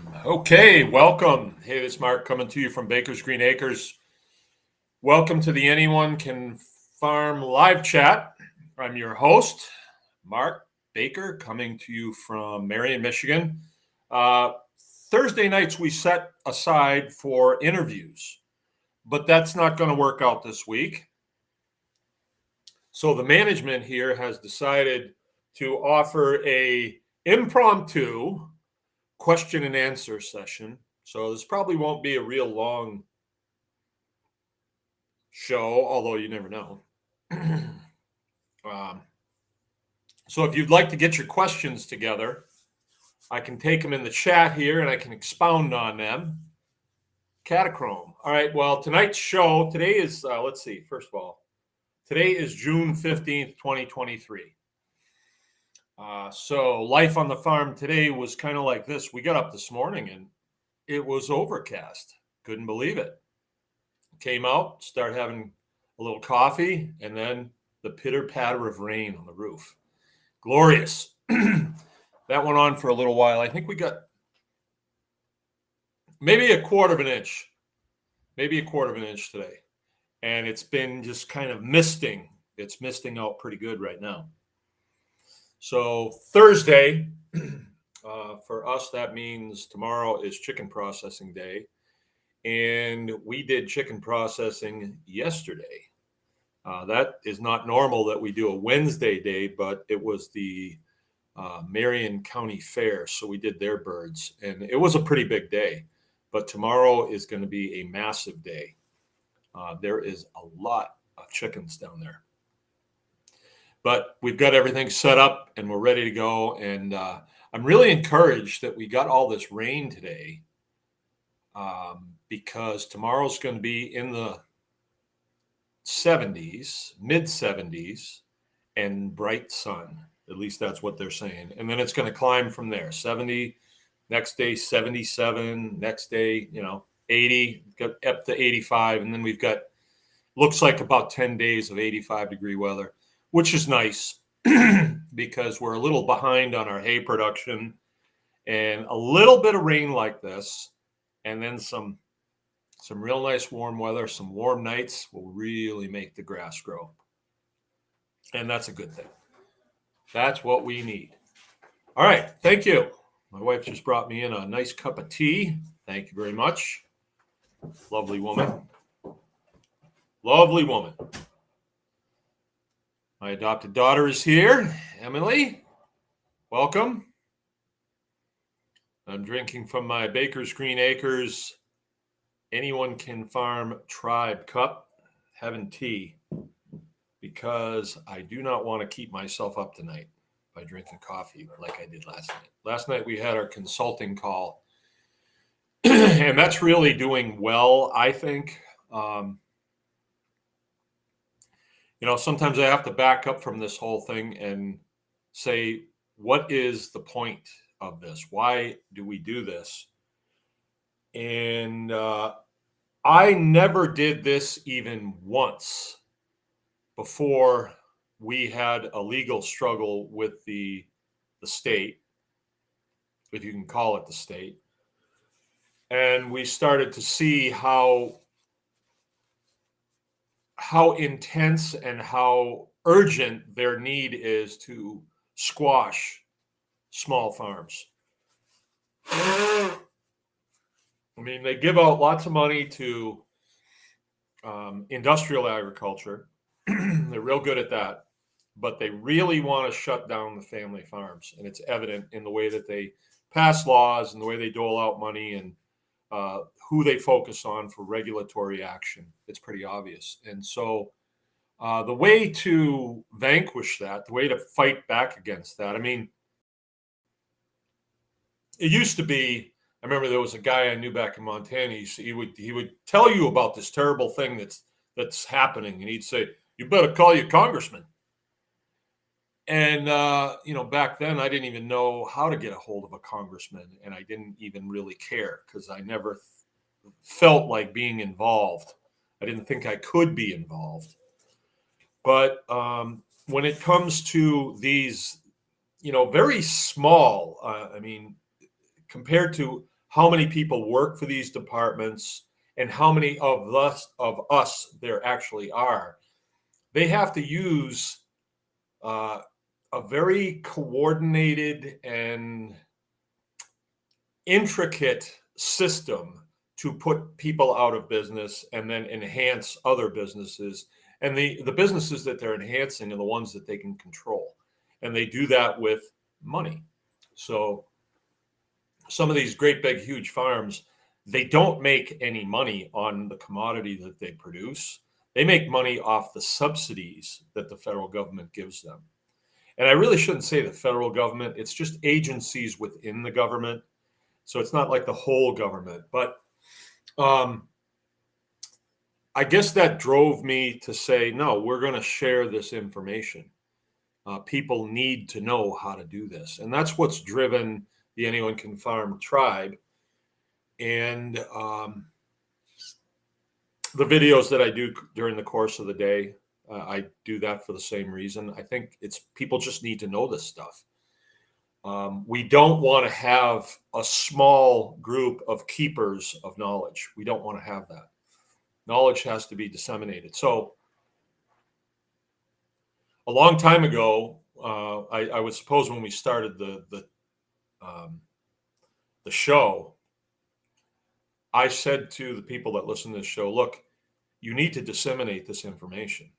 Okay, welcome. Hey, this is Mark coming to you from Baker's Green Acres. Welcome to the Anyone Can Farm live chat. I'm your host, Mark Baker, coming to you from Marion, Michigan. Uh, Thursday nights we set aside for interviews, but that's not going to work out this week. So the management here has decided to offer a impromptu question and answer session. So this probably won't be a real long show, although you never know. So if you'd like to get your questions together, I can take them in the chat here and I can expound on them. Catachrome. All right, well, tonight's show, today is, let's see, first of all, today is June 15th, 2023. So life on the farm today was kind of like this. We got up this morning and it was overcast. Couldn't believe it. Came out, started having a little coffee, and then the pitter patter of rain on the roof. Glorious. That went on for a little while. I think we got maybe a quarter of an inch today. And it's been just kind of misting. It's misting out pretty good right now. So Thursday, for us, that means tomorrow is chicken processing day. And we did chicken processing yesterday. That is not normal that we do a Wednesday day, but it was the Marion County Fair. So we did their birds and it was a pretty big day, but tomorrow is going to be a massive day. There is a lot of chickens down there, but we've got everything set up and we're ready to go. And I'm really encouraged that we got all this rain today because tomorrow's going to be in the 70s, mid 70s, and bright sun. At least that's what they're saying. And then it's going to climb from there. 70, next day 77, next day, 80, got up to 85, and then we've got looks like about 10 days of 85-degree weather, which is nice because we're a little behind on our hay production, and a little bit of rain like this, and then some real nice warm weather, some warm nights will really make the grass grow. And that's a good thing. That's what we need. All right. Thank you. My wife just brought me in a nice cup of tea. Thank you very much. Lovely woman. Lovely woman. My adopted daughter is here. Emily, welcome. I'm drinking from my Baker's Green Acres Anyone Can Farm Tribe cup, having tea, because I do not want to keep myself up tonight by drinking coffee like I did last night. Last night we had our consulting call, and that's really doing well, I think. Sometimes I have to back up from this whole thing and say, what is the point of this? Why do we do this? And I never did this even once before we had a legal struggle with the state, if you can call it the state. And we started to see how intense and how urgent their need is to squash small farms. I mean, they give out lots of money to industrial agriculture. They're real good at that, but they really want to shut down the family farms. And it's evident in the way that they pass laws and the way they dole out money and who they focus on for regulatory action. It's pretty obvious. And so the way to vanquish that, the way to fight back against that, I mean, it used to be, I remember there was a guy I knew back in Montana. He would tell you about this terrible thing that's happening, and he'd say, "You better call your congressman." And back then I didn't even know how to get a hold of a congressman, and I didn't even really care because I never felt like being involved. I didn't think I could be involved. But when it comes to these, very small, compared to how many people work for these departments, and how many of us there actually are. They have to use a very coordinated and intricate system to put people out of business and then enhance other businesses. And the businesses that they're enhancing are the ones that they can control. And they do that with money. So some of these great big huge farms, they don't make any money on the commodity that they produce. They make money off the subsidies that the federal government gives them. And I really shouldn't say the federal government, it's just agencies within the government. So it's not like the whole government. But I guess that drove me to say, no, we're going to share this information. People need to know how to do this. And that's what's driven the Anyone Can Farm tribe. And the videos that I do during the course of the day, I do that for the same reason. I think it's people just need to know this stuff. We don't want to have a small group of keepers of knowledge. We don't want to have that. Knowledge has to be disseminated. So a long time ago, I would suppose when we started the show, I said to the people that listen to this show, look, you need to disseminate this information.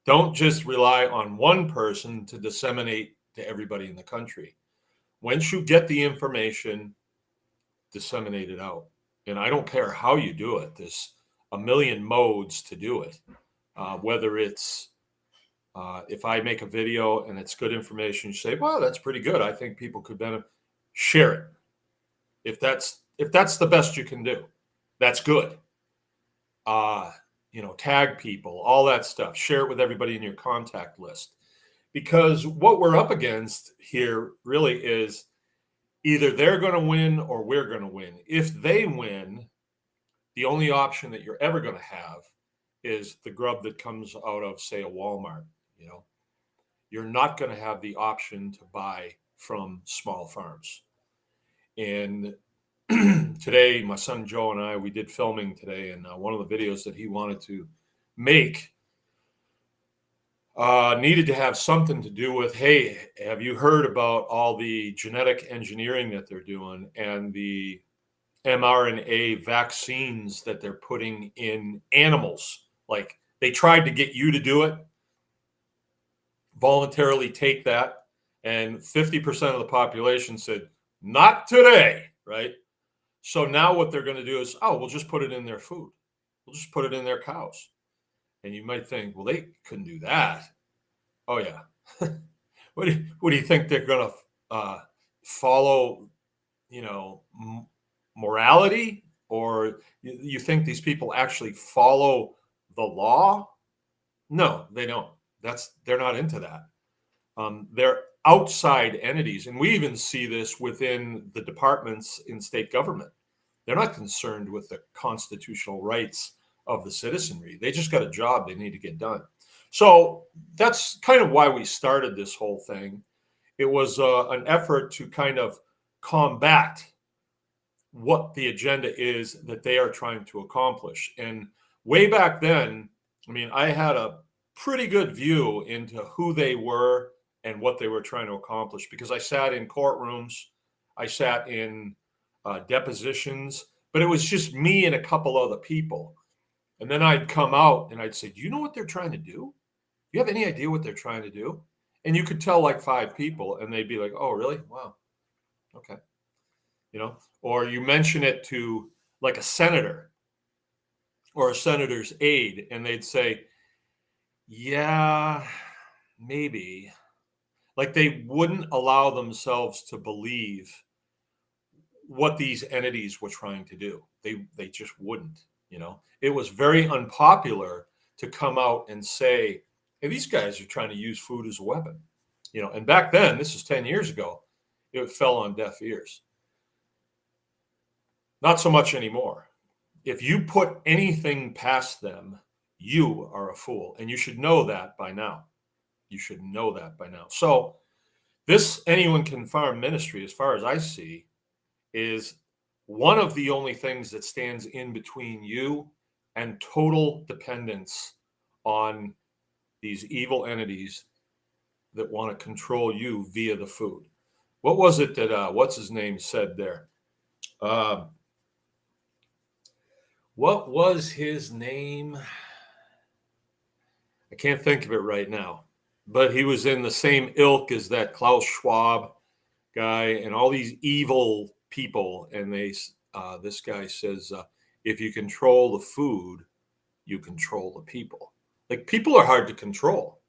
Don't just rely on one person to disseminate to everybody in the country. Once you get the information, disseminate it out. And I don't care how you do it. There's a million modes to do it. Whether it's if I make a video and it's good information, you say, "Wow, that's pretty good. I think people could benefit." Share it. If that's the best you can do, that's good. Tag people, all that stuff. Share it with everybody in your contact list. Because what we're up against here really is either they're going to win or we're going to win. If they win, the only option that you're ever going to have is the grub that comes out of, say, a Walmart. You're not going to have the option to buy from small farms. And today, my son Joe and I, we did filming today, and one of the videos that he wanted to make needed to have something to do with, hey, have you heard about all the genetic engineering that they're doing and the mRNA vaccines that they're putting in animals? Like, they tried to get you to do it, voluntarily take that, and 50% of the population said, not today, right? So now what they're going to do is, we'll just put it in their food. We'll just put it in their cows. And you might think, well, they couldn't do that. Oh, yeah. What do you think they're going to follow, morality? Or you think these people actually follow the law? No, they don't. They're not into that. They're outside entities. And we even see this within the departments in state government. They're not concerned with the constitutional rights of the citizenry. They just got a job they need to get done. So that's kind of why we started this whole thing. It was an effort to kind of combat what the agenda is that they are trying to accomplish. And way back then, I had a pretty good view into who they were and what they were trying to accomplish, because I sat in courtrooms, I sat in depositions, but it was just me and a couple other people. And then I'd come out and I'd say, do you know what they're trying to do? Do you have any idea what they're trying to do? And you could tell like 5 people, and they'd be like, oh, really? Wow. Okay. Or you mention it to like a senator or a senator's aide, and they'd say, yeah, maybe. Like, they wouldn't allow themselves to believe what these entities were trying to do. They just wouldn't. It was very unpopular to come out and say, hey, these guys are trying to use food as a weapon. And back then, this is 10 years ago, it fell on deaf ears. Not so much anymore. If you put anything past them, you are a fool. And you should know that by now. So this Anyone Can Farm ministry, as far as I see, is one of the only things that stands in between you and total dependence on these evil entities that want to control you via the food. What was it that what's his name said there? What was his name? I can't think of it right now, but he was in the same ilk as that Klaus Schwab guy and all these evil people. And this guy says, if you control the food, you control the people. Like, people are hard to control,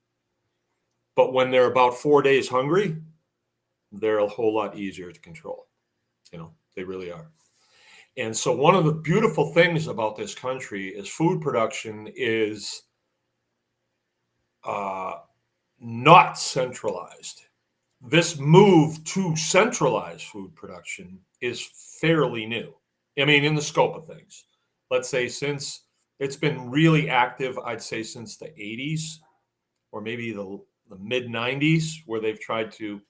but when they're about 4 days hungry, they're a whole lot easier to control. They really are. And so one of the beautiful things about this country is food production is not centralized. This move to centralize food production is fairly new. I mean, in the scope of things, let's say since it's been really active, I'd say since the 80s or maybe the mid 90s, where they've tried to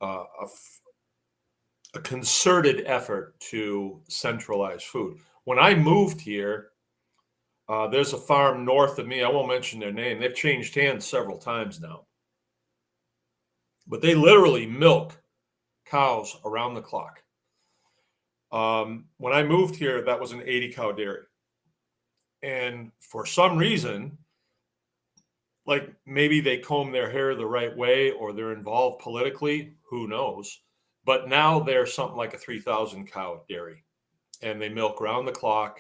a concerted effort to centralize food. When I moved here, there's a farm north of me. I won't mention their name. They've changed hands several times now. But they literally milk cows around the clock. When I moved here, that was an 80 cow dairy. And for some reason, like maybe they comb their hair the right way or they're involved politically, who knows? But now they're something like a 3,000 cow dairy, and they milk around the clock.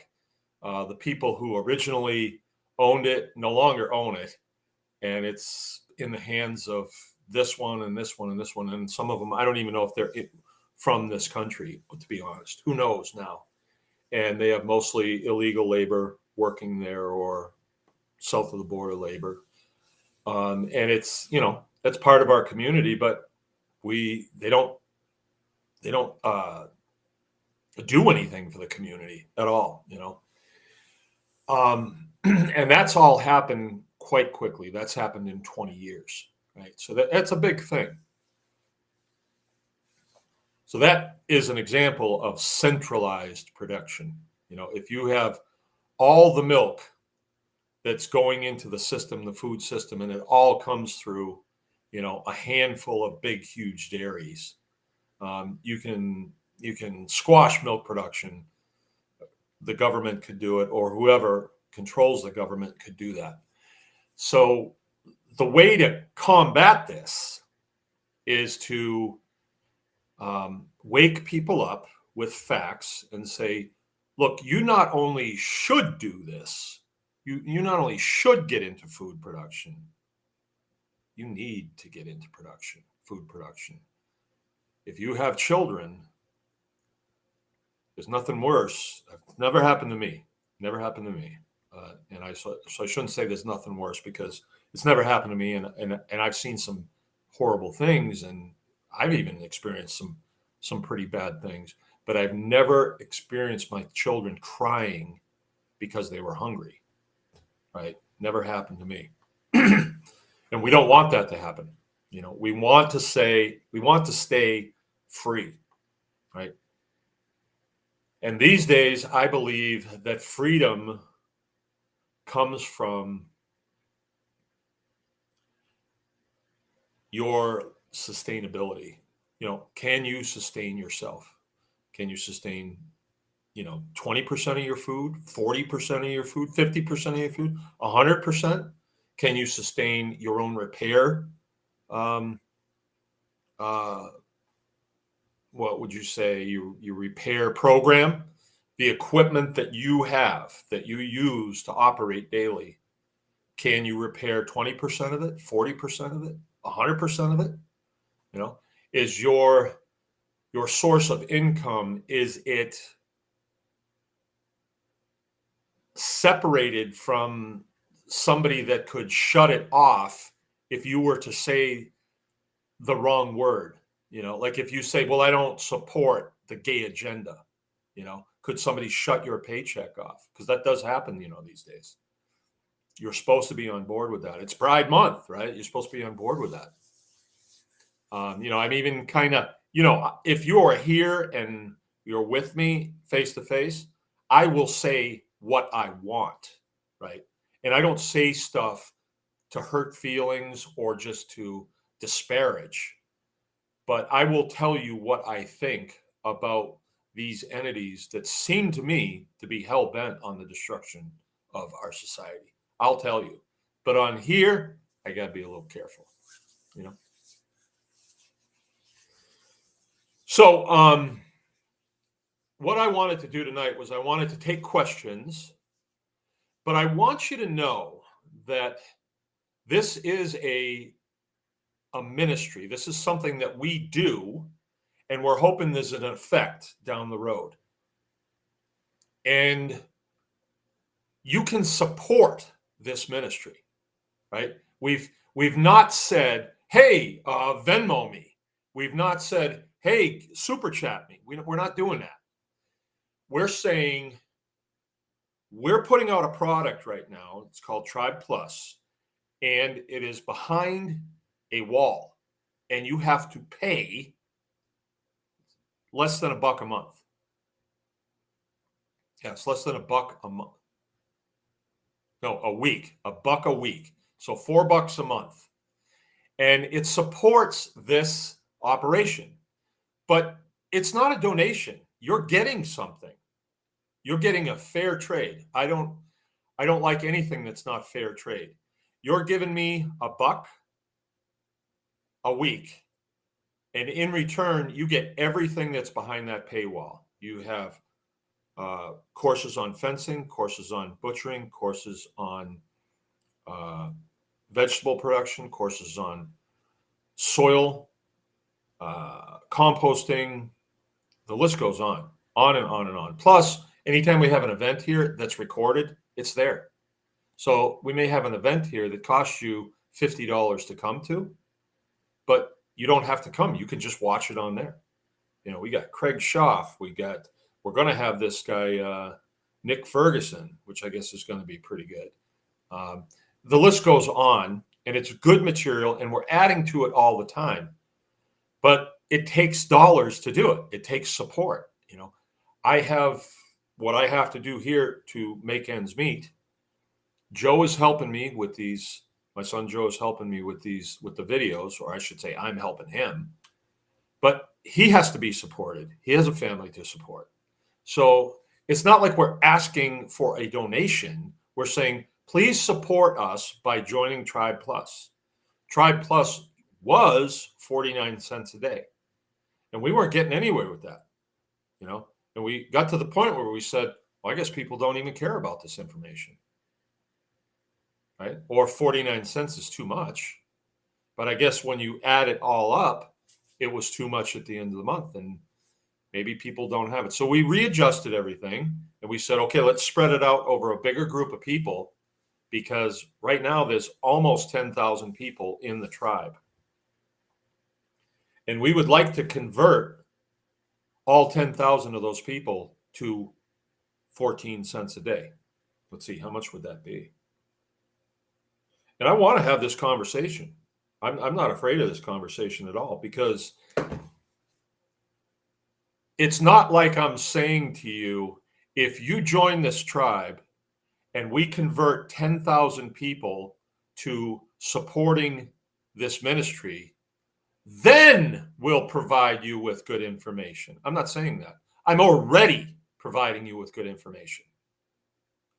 The people who originally owned it no longer own it, and it's in the hands of this one and this one and this one. And some of them, I don't even know if they're from this country, to be honest. Who knows now? And they have mostly illegal labor working there or south of the border labor. And it's, that's part of our community, but they don't do anything for the community at all, and that's all happened quite quickly. That's happened in 20 years, right? So that's a big thing. So that is an example of centralized production. If you have all the milk that's going into the system, the food system, and it all comes through, a handful of big, huge dairies, you can squash milk production. The government could do it, or whoever controls the government could do that. So the way to combat this is to wake people up with facts and say, look, you not only should do this, you not only should get into food production, you need to get into food production. If you have children, there's nothing worse. It's never happened to me. So I shouldn't say there's nothing worse, because it's never happened to me. And I've seen some horrible things, and I've even experienced some pretty bad things, but I've never experienced my children crying because they were hungry, right? Never happened to me. And we don't want that to happen. We want to stay free, right? And these days, I believe that freedom comes from your sustainability. Can you sustain yourself? Can you sustain, 20% of your food, 40% of your food, 50% of your food, 100%? Can you sustain your own repair? What would you say, your repair program, the equipment that you have, that you use to operate daily? Can you repair 20% of it, 40% of it, 100% of it? Is your source of income, is it separated from somebody that could shut it off if you were to say the wrong word? Like if you say, well, I don't support the gay agenda, could somebody shut your paycheck off? Because that does happen, these days. You're supposed to be on board with that. It's Pride Month, right? You're supposed to be on board with that. I'm even kind of, if you are here and you're with me face to face, I will say what I want, right? And I don't say stuff to hurt feelings or just to disparage, but I will tell you what I think about these entities that seem to me to be hell bent on the destruction of our society. I'll tell you. But on here, I got to be a little careful, you know? So, what I wanted to do tonight was I wanted to take questions, but I want you to know that this is a ministry. This is something that we do, and we're hoping there's an effect down the road. And you can support this ministry, right? We've not said, hey, Venmo me. We've not said, hey, super chat me. We're not doing that. We're saying we're putting out a product right now. It's called Tribe Plus, and it is behind a wall, and you have to pay less than $1 a month. Yeah, it's less than $1 a month. No, a week, $1 a week. So $4 a month. And it supports this operation. But it's not a donation. You're getting something. You're getting a fair trade. I don't like anything that's not fair trade. You're giving me $1 a week. And in return, you get everything that's behind that paywall. You have courses on fencing, courses on butchering, courses on vegetable production, courses on soil, composting. The list goes on and on and on. Plus, anytime we have an event here that's recorded, it's there. So we may have an event here that costs you $50 to come to, but you don't have to come. You can just watch it on there. You know, we got Craig Schaff. We're going to have this guy, Nick Ferguson, which I guess is going to be pretty good. The list goes on, and it's good material, and we're adding to it all the time. But it takes dollars to do it. It takes support. You know, I have what I have to do here to make ends meet. Joe is helping me with these. My son Joe is helping me with the videos, or I should say I'm helping him. But he has to be supported. He has a family to support. So it's not like we're asking for a donation. We're saying, please support us by joining Tribe Plus. Tribe Plus was 49 cents a day. And we weren't getting anywhere with that, you know? And we got to the point where we said, well, I guess people don't even care about this information, right? Or 49 cents is too much. But I guess when you add it all up, it was too much at the end of the month. And maybe people don't have it. So we readjusted everything and we said, okay, let's spread it out over a bigger group of people, because right now there's almost 10,000 people in the tribe. And we would like to convert all 10,000 of those people to 14 cents a day. Let's see, how much would that be? And I want to have this conversation. I'm not afraid of this conversation at all, because it's not like I'm saying to you, if you join this tribe and we convert 10,000 people to supporting this ministry, then we'll provide you with good information. I'm not saying that. I'm already providing you with good information.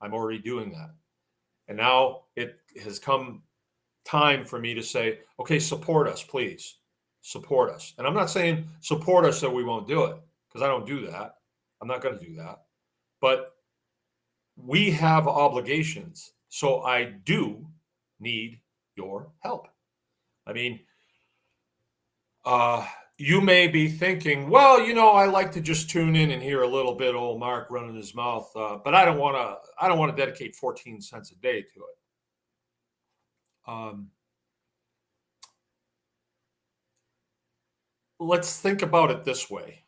I'm already doing that. And now it has come time for me to say, okay, support us, please. Support us. And I'm not saying support us so we won't do it, because I don't do that. I'm not going to do that. But we have obligations. So I do need your help. I mean, you may be thinking, well, you know, I like to just tune in and hear a little bit of old Mark running his mouth, but I don't want to dedicate 14 cents a day to it. Let's think about it this way.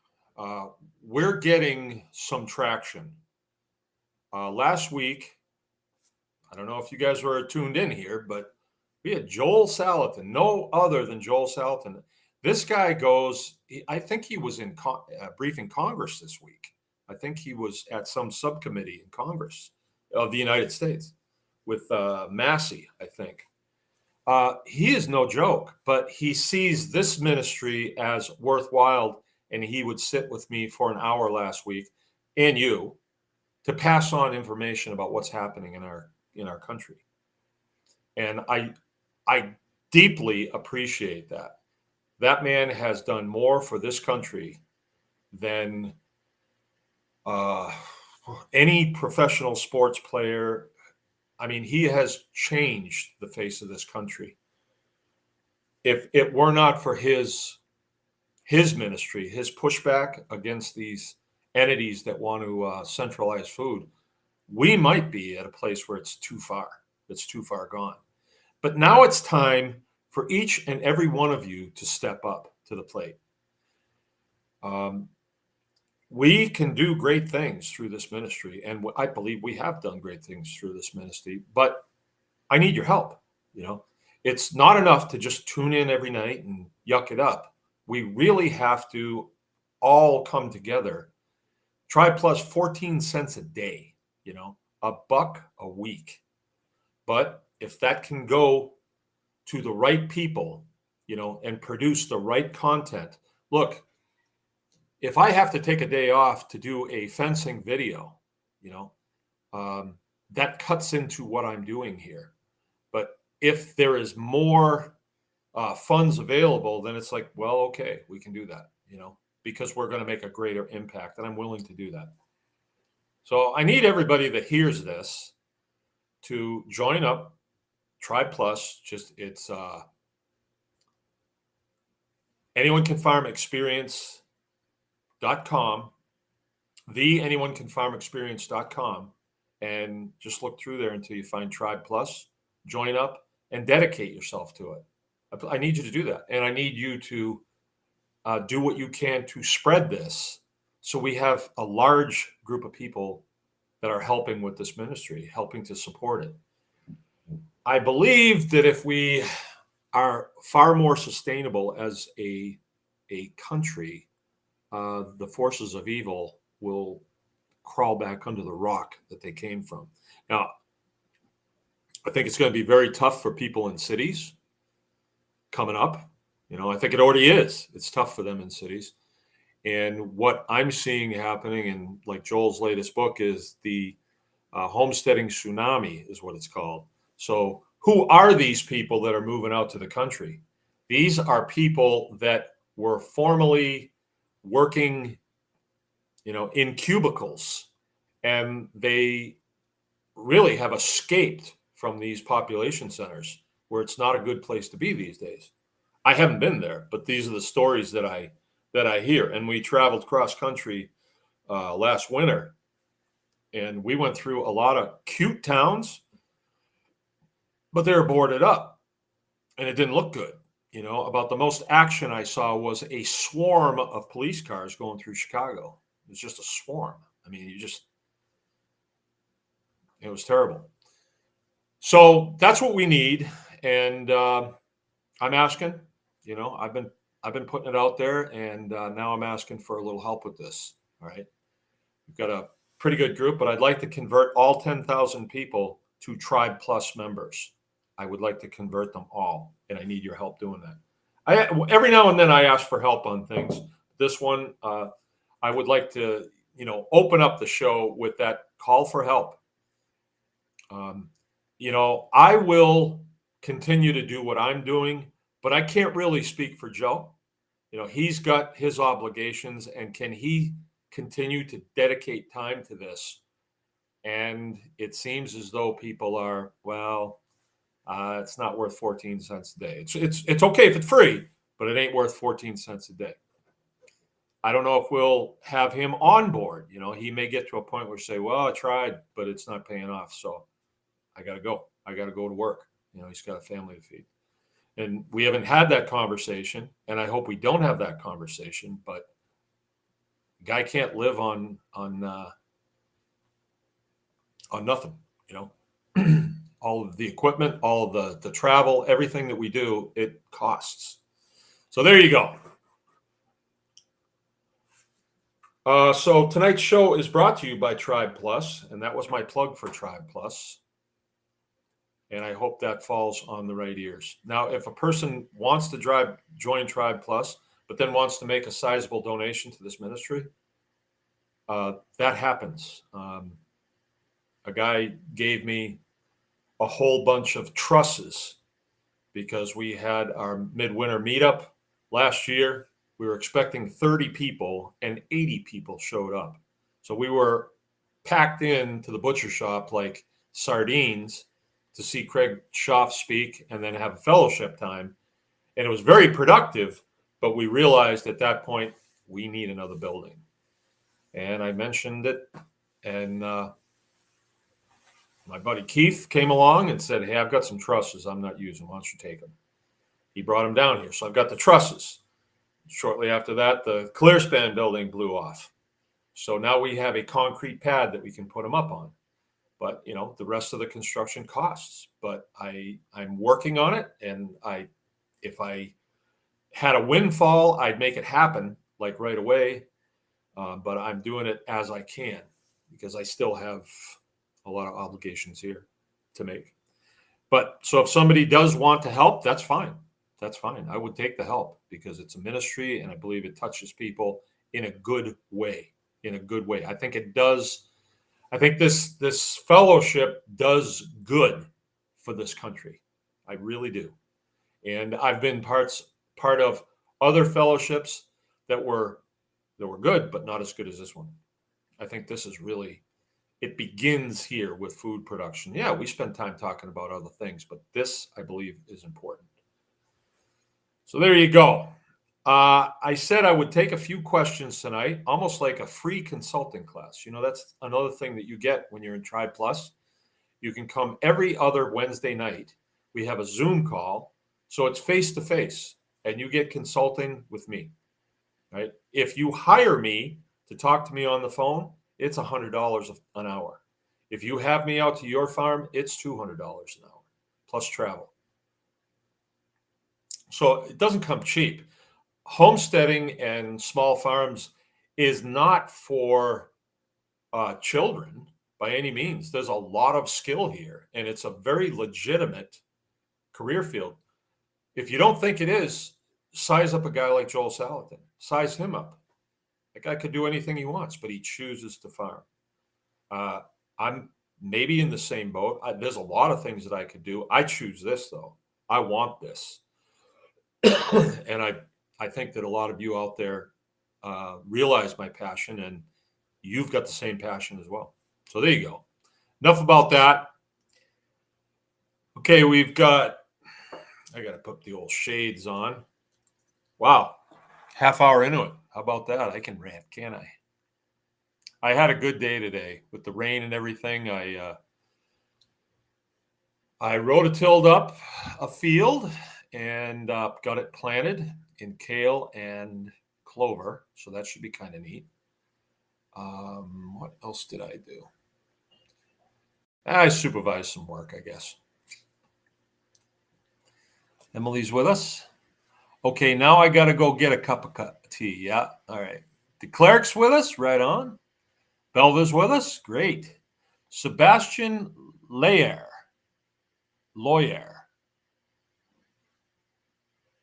We're getting some traction. Last week, I don't know if you guys were tuned in here, but we had Joel Salatin, no other than Joel Salatin. This guy goes, I think he was in briefing Congress this week. I think he was at some subcommittee in Congress of the United States with Massey, I think. He is no joke, but he sees this ministry as worthwhile, and he would sit with me for an hour last week, and you, to pass on information about what's happening in our country. And I deeply appreciate that. That man has done more for this country than uh, any professional sports player. I mean, he has changed the face of this country. If it were not for his ministry, his pushback against these entities that want to centralize food, we might be at a place where it's too far. It's too far gone. But now it's time for each and every one of you to step up to the plate. We can do great things through this ministry, and I believe we have done great things through this ministry, but I need your help. You know, it's not enough to just tune in every night and yuck it up. We really have to all come together. Try plus 14 cents a day, you know, $1 a week. But if that can go to the right people, you know, and produce the right content. Look, if I have to take a day off to do a fencing video, you know, that cuts into what I'm doing here. But if there is more funds available, then it's like, well, okay, we can do that, you know, because we're going to make a greater impact, and I'm willing to do that. So I need everybody that hears this to join up. Tribe Plus, just it's anyonecanfarmexperience.com, anyonecanfarmexperience.com, and just look through there until you find Tribe Plus, join up, and dedicate yourself to it. I need you to do that, and I need you to do what you can to spread this so we have a large group of people that are helping with this ministry, helping to support it. I believe that if we are far more sustainable as a country, the forces of evil will crawl back under the rock that they came from. Now, I think it's going to be very tough for people in cities coming up. You know, I think it already is. It's tough for them in cities. And what I'm seeing happening in like Joel's latest book is the homesteading tsunami is what it's called. So who are these people that are moving out to the country? These are people that were formerly working, you know, in cubicles, and they really have escaped from these population centers where it's not a good place to be these days. I haven't been there, but these are the stories that I hear. And we traveled cross country last winter, and we went through a lot of cute towns, but they were boarded up, and it didn't look good. You know, about the most action I saw was a swarm of police cars going through Chicago. It was just a swarm. I mean, it was terrible. So that's what we need, and I'm asking. You know, I've been putting it out there, and now I'm asking for a little help with this. All right, we've got a pretty good group, but I'd like to convert all 10,000 people to Tribe Plus members. I would like to convert them all, and I need your help doing that. Every now and then I ask for help on things. This one, I would like to, you know, open up the show with that call for help. You know, I will continue to do what I'm doing, but I can't really speak for Joe. You know, he's got his obligations, and can he continue to dedicate time to this? And it seems as though people are, well, it's not worth 14 cents a day. It's okay if it's free, but it ain't worth 14 cents a day. I don't know if we'll have him on board. You know, he may get to a point where say, well, I tried, but it's not paying off. So I got to go. I got to go to work. You know, he's got a family to feed. And we haven't had that conversation, and I hope we don't have that conversation, but guy can't live on nothing, you know. All of the equipment, all of the travel, everything that we do, it costs. So there you go. So tonight's show is brought to you by Tribe Plus, and that was my plug for Tribe Plus. And I hope that falls on the right ears. Now, if a person wants to join Tribe Plus, but then wants to make a sizable donation to this ministry, that happens. A guy gave me a whole bunch of trusses because we had our midwinter meetup last year. We were expecting 30 people and 80 people showed up. So we were packed into the butcher shop like sardines to see Craig Schaff speak and then have a fellowship time. And it was very productive, but we realized at that point, we need another building. And I mentioned it, and my buddy Keith came along and said, hey, I've got some trusses I'm not using. Why don't you take them? He brought them down here. So I've got the trusses. Shortly after that, the Clearspan building blew off. So now we have a concrete pad that we can put them up on. But, you know, the rest of the construction costs. But I'm working on it. And if I had a windfall, I'd make it happen like right away. But I'm doing it as I can because I still have a lot of obligations here to make. But so if somebody does want to help, that's fine. That's fine. I would take the help because it's a ministry and I believe it touches people in a good way. In a good way. I think it does. I think this fellowship does good for this country. I really do. And I've been part of other fellowships that were good, but not as good as this one. I think this is really, it begins here with food production. Yeah, we spend time talking about other things, but this, I believe, is important. So there you go. I said I would take a few questions tonight, almost like a free consulting class. You know, that's another thing that you get when you're in Tribe Plus. You can come every other Wednesday night. We have a Zoom call, so it's face-to-face, and you get consulting with me, right? If you hire me to talk to me on the phone, it's $100 an hour. If you have me out to your farm, it's $200 an hour, plus travel. So it doesn't come cheap. Homesteading and small farms is not for children by any means. There's a lot of skill here, and it's a very legitimate career field. If you don't think it is, size up a guy like Joel Salatin. Size him up. That guy could do anything he wants, but he chooses to farm. I'm maybe in the same boat. There's a lot of things that I could do. I choose this, though. I want this. And I think that a lot of you out there realize my passion, and you've got the same passion as well. So there you go. Enough about that. Okay, I got to put the old shades on. Wow, half hour into it. How about that? I can rant, can't I? I had a good day today with the rain and everything. I rototilled up a field and got it planted in kale and clover. So that should be kind of neat. What else did I do? I supervised some work, I guess. Emily's with us. Okay, now I got to go get a cup of tea. Yeah, all right. The cleric's with us, right on. Belva's with us, great. Sebastian Lawyer.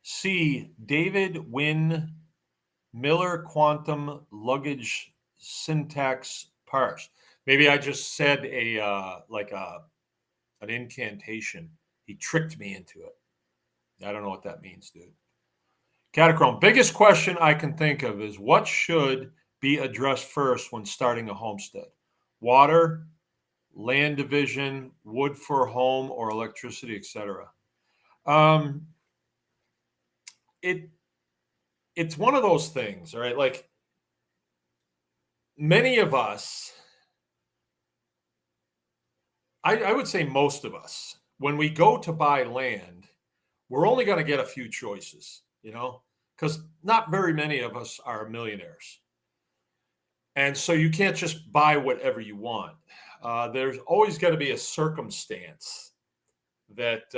C. David Wynn Miller Quantum Luggage Syntax Parse. Maybe I just said an incantation. He tricked me into it. I don't know what that means, dude. Catachrome. Biggest question I can think of is what should be addressed first when starting a homestead? Water, land division, wood for home, or electricity, etc. It's one of those things, all right? Like many of us, I would say most of us, when we go to buy land, we're only going to get a few choices, you know, because not very many of us are millionaires. And so you can't just buy whatever you want. There's always got to be a circumstance that,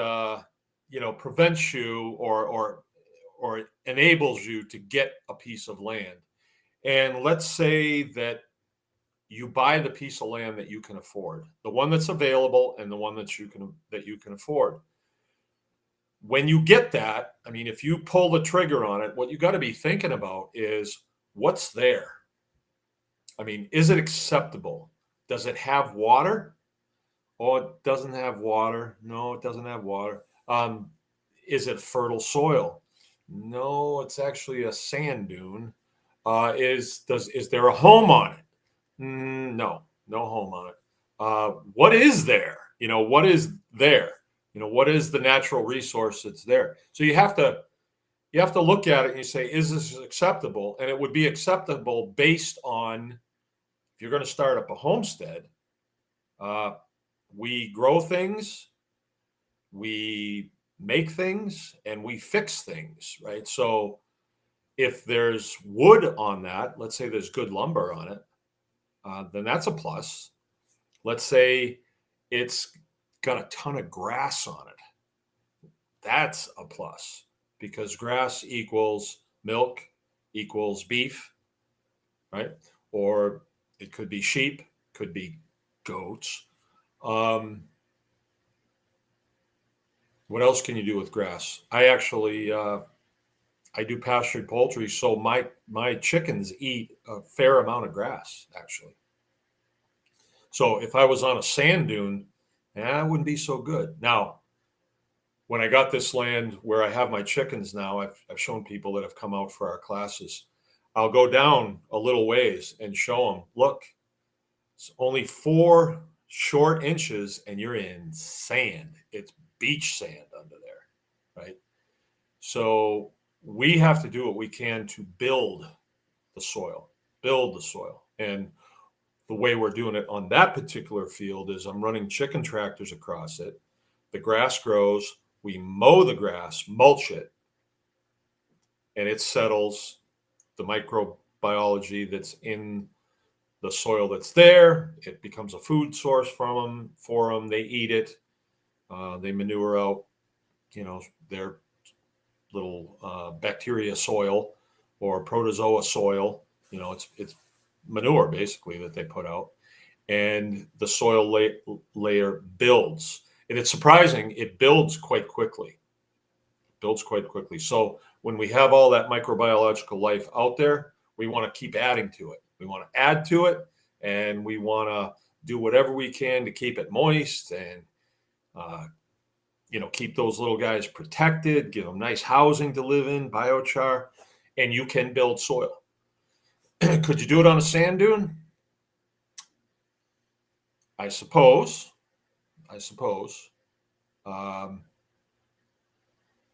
prevents you or or it enables you to get a piece of land. And let's say that you buy the piece of land that you can afford, the one that's available and the one that you can afford. When you get that, I mean, if you pull the trigger on it, what you got to be thinking about is what's there. I mean, is it acceptable? Does it have water? Oh, it doesn't have water. No, it doesn't have water. Is it fertile soil? No, it's actually a sand dune. Is there a home on it? No, no home on it. What is there? What is there? What is the natural resource that's there? So you have to look at it and you say, is this acceptable? And it would be acceptable based on, if you're going to start up a homestead, we grow things, we make things, and we fix things, right? So if there's wood on that, let's say there's good lumber on it, then that's a plus. Let's say it's got a ton of grass on it. That's a plus, because grass equals milk equals beef, right? Or it could be sheep, could be goats. What else can you do with grass? I actually I do pastured poultry, so my chickens eat a fair amount of grass, actually. So if I was on a sand dune, it wouldn't be so good. Now, when I got this land where I have my chickens now, I've shown people that have come out for our classes. I'll go down a little ways and show them, look, it's only 4 short inches and you're in sand. It's beach sand under there, right? So we have to do what we can to build the soil. And the way we're doing it on that particular field is I'm running chicken tractors across it. The grass grows, we mow the grass, mulch it, and it settles the microbiology that's in the soil that's there. It becomes a food source for them. They eat it. They manure out, their little bacteria soil or protozoa soil. It's manure basically that they put out, and the soil layer builds. And it's surprising, it builds quite quickly. So when we have all that microbiological life out there, we want to keep adding to it. We want to add to it, and we want to do whatever we can to keep it moist and keep those little guys protected, give them nice housing to live in, biochar, and you can build soil. Could you do it on a sand dune? I suppose.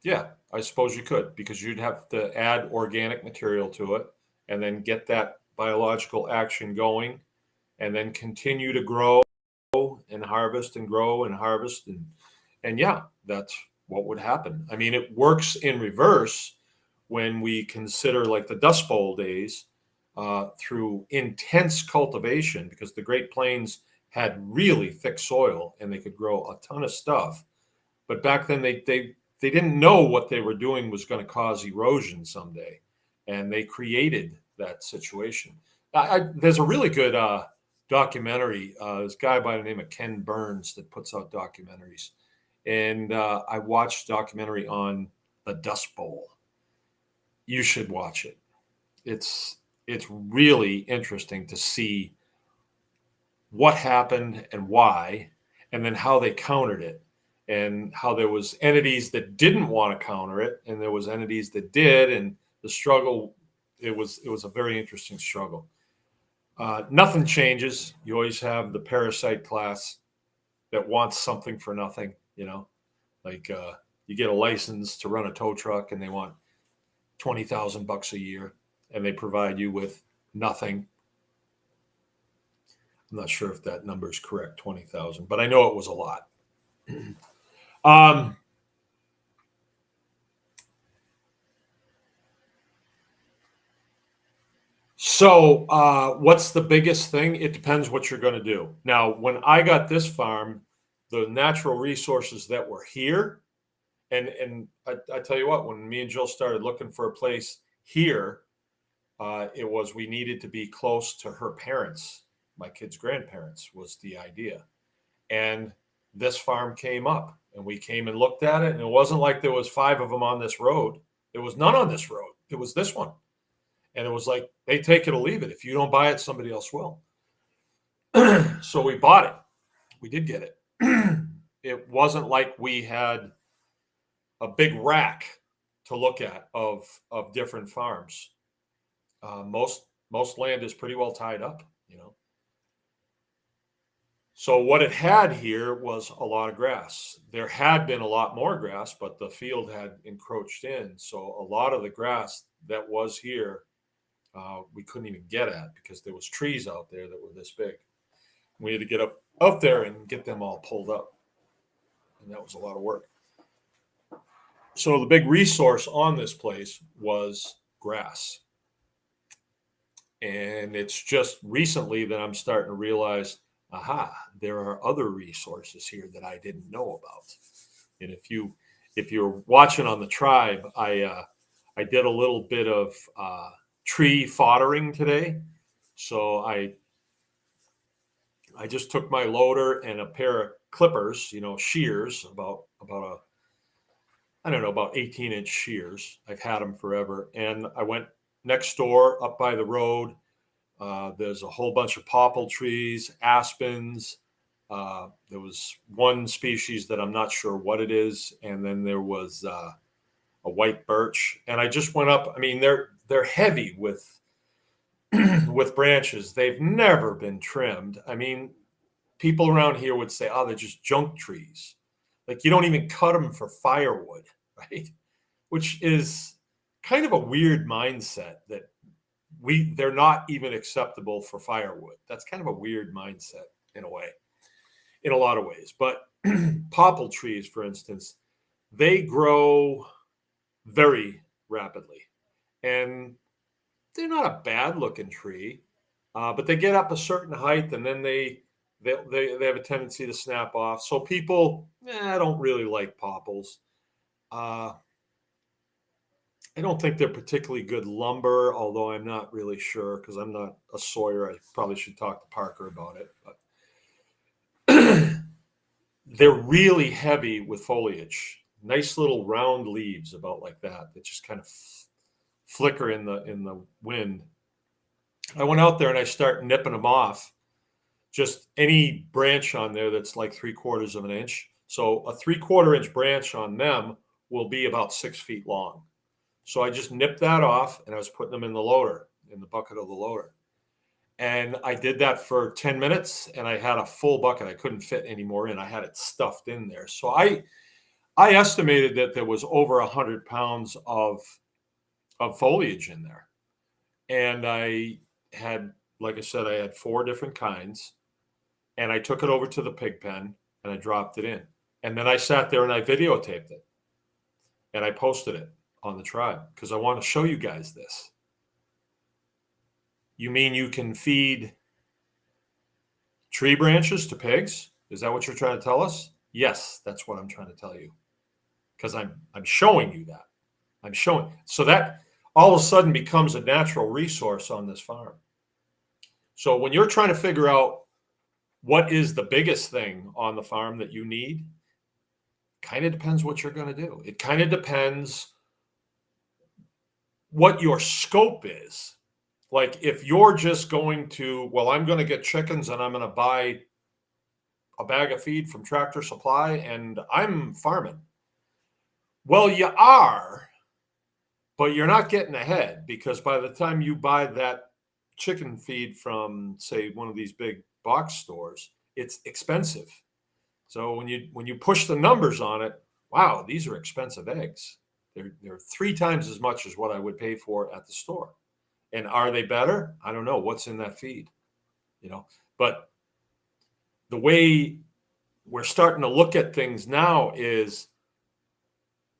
Yeah, I suppose you could, because you'd have to add organic material to it and then get that biological action going and then continue to grow and harvest and grow and harvest. And yeah, that's what would happen. I mean, it works in reverse when we consider like the Dust Bowl days, through intense cultivation, because the Great Plains had really thick soil and they could grow a ton of stuff. But back then they didn't know what they were doing was going to cause erosion someday, and they created that situation. There's a really good documentary. This guy by the name of Ken Burns that puts out documentaries, and I watched a documentary on the Dust Bowl. You should watch it. It's really interesting to see what happened and why, and then how they countered it, and how there was entities that didn't want to counter it, and there was entities that did, and the struggle. It was a very interesting struggle. Nothing changes. You always have the parasite class that wants something for nothing. Like you get a license to run a tow truck, and they want $20,000 a year, and they provide you with nothing. I'm not sure if that number is correct, 20,000, but I know it was a lot. So what's the biggest thing? It depends what you're going to do. Now, when I got this farm, the natural resources that were here And I tell you what, when me and Jill started looking for a place here, it was we needed to be close to her parents. My kids' grandparents was the idea. And this farm came up, and we came and looked at it, and it wasn't like there was 5 of them on this road. There was none on this road. It was this one. And it was like, they take it or leave it. If you don't buy it, somebody else will. So we bought it. We did get it. It wasn't like we had a big rack to look at of different farms. Most land is pretty well tied up, you know. So what it had here was a lot of grass. There had been a lot more grass, but the field had encroached in. So a lot of the grass that was here, we couldn't even get at because there was trees out there that were this big. We had to get up there and get them all pulled up. And that was a lot of work. So the big resource on this place was grass. And it's just recently that I'm starting to realize, there are other resources here that I didn't know about. And if you're watching on the tribe, I did a little bit of tree foddering today. So I just took my loader and a pair of clippers, shears, about 18-inch shears. I've had them forever. And I went next door up by the road. There's a whole bunch of popple trees, aspens. There was one species that I'm not sure what it is. And then there was a white birch. And I just went up. I mean, they're heavy with with branches. They've never been trimmed. I mean, people around here would say, they're just junk trees. Like, you don't even cut them for firewood, right? Which is kind of a weird mindset that they're not even acceptable for firewood. That's kind of a weird mindset in a lot of ways. But popple trees, for instance, they grow very rapidly. And they're not a bad looking tree, but they get up a certain height and then they have a tendency to snap off. So people, don't really like popples. I don't think they're particularly good lumber, although I'm not really sure because I'm not a sawyer. I probably should talk to Parker about it. But they're really heavy with foliage. Nice little round leaves about like that just kind of flicker in the wind. I went out there and I start nipping them off. Just any branch on there that's like 3/4 of an inch. So a 3/4 inch branch on them will be about 6 feet long. So I just nipped that off and I was putting them in the bucket of the loader. And I did that for 10 minutes and I had a full bucket. I couldn't fit any more in. I had it stuffed in there. So I estimated that there was over 100 pounds of foliage in there. And I had, like I said, I had 4 different kinds. And I took it over to the pig pen and I dropped it in. And then I sat there and I videotaped it. And I posted it on the tribe because I want to show you guys this. You mean you can feed tree branches to pigs? Is that what you're trying to tell us? Yes, that's what I'm trying to tell you. Because I'm showing you that. I'm showing. So that all of a sudden becomes a natural resource on this farm. So when you're trying to figure out what is the biggest thing on the farm that you need, kind of depends what you're going to do. It kind of depends what your scope is. Like if you're just going to, I'm going to get chickens and I'm going to buy a bag of feed from Tractor Supply and I'm farming. Well, you are, but you're not getting ahead because by the time you buy that chicken feed from, say, one of these big box stores, it's expensive. So when you push the numbers on it, wow, these are expensive eggs. They're 3 times as much as what I would pay for at the store. And are they better? I don't know what's in that feed, but the way we're starting to look at things now is,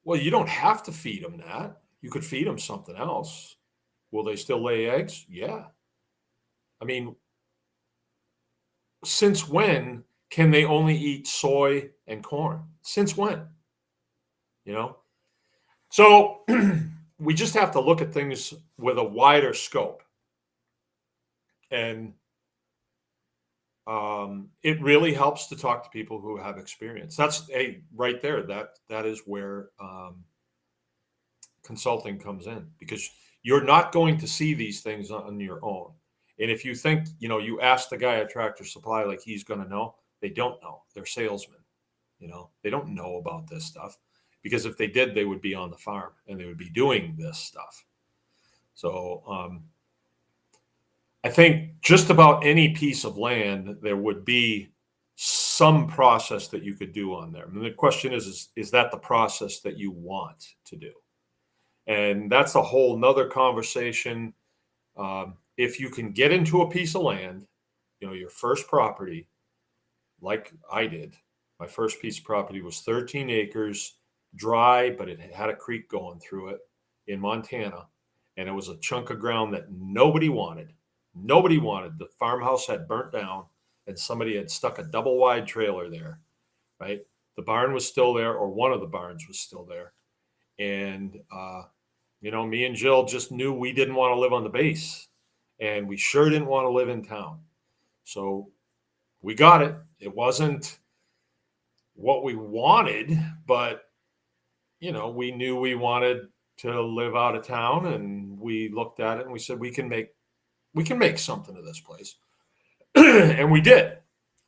well, you don't have to feed them that. You could feed them something else. Will they still lay eggs? Yeah. I mean, since when can they only eat soy and corn? Since when? you know? So we just have to look at things with a wider scope. And it really helps to talk to people who have experience. That's right there. That is where consulting comes in, because you're not going to see these things on your own. And if you think, you ask the guy at Tractor Supply like he's going to know, they don't know. They're salesmen. They don't know about this stuff, because if they did, they would be on the farm and they would be doing this stuff. So I think just about any piece of land, there would be some process that you could do on there. And the question is that the process that you want to do? And that's a whole nother conversation. If you can get into a piece of land, your first property, like I did, my first piece of property was 13 acres, dry, but it had a creek going through it in Montana. And it was a chunk of ground that nobody wanted. Nobody wanted. The farmhouse had burnt down and somebody had stuck a double wide trailer there, right? The barn was still there, or one of the barns was still there. And, me and Jill just knew we didn't want to live on the base, and we sure didn't want to live in town. So we got it. It wasn't what we wanted, but, we knew we wanted to live out of town, and we looked at it and we said, we can make something of this place. And we did.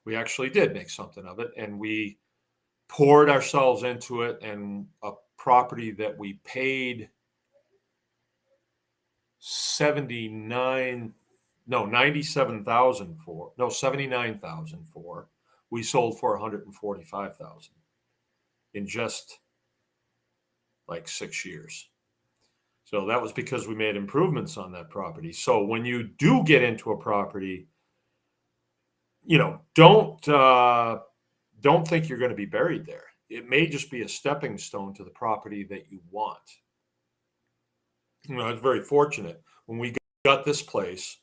We actually did make something of it, and we poured ourselves into it. And a property that we paid 97,000 for, we sold for 145,000 in just like 6 years. So that was because we made improvements on that property. So when you do get into a property, don't think you're going to be buried there. It may just be a stepping stone to the property that you want. I was very fortunate when we got this place.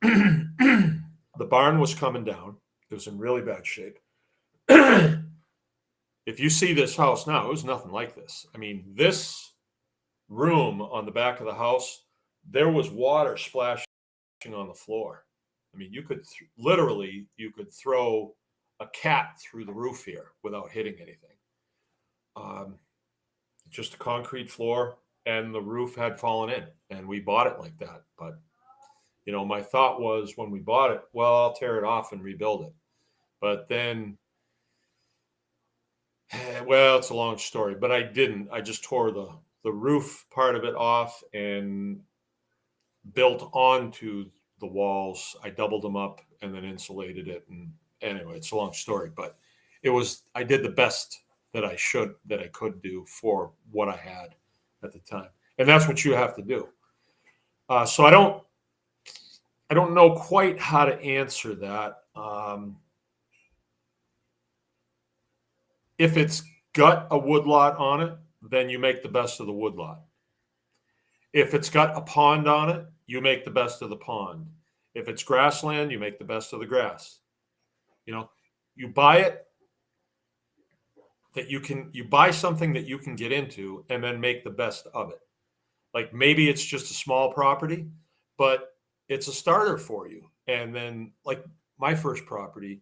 The barn was coming down. It was in really bad shape. If you see this house now, it was nothing like this. I mean, this room on the back of the house, there was water splashing on the floor. I mean, you could literally throw a cat through the roof here without hitting anything. Just a concrete floor, and the roof had fallen in, and we bought it like that. But my thought was, when we bought it, well, I'll tear it off and rebuild it. But then, well, it's a long story, but I didn't. I just tore the roof part of it off and built onto the walls. I doubled them up and then insulated it. And anyway, it's a long story, but I did the best that I could do for what I had at the time. And that's what you have to do. So I don't know quite how to answer that. If it's got a woodlot on it, then you make the best of the woodlot. If it's got a pond on it, you make the best of the pond. If it's grassland, you make the best of the grass. You buy it you buy something that you can get into and then make the best of it. Like, maybe it's just a small property, but it's a starter for you. And then, like my first property,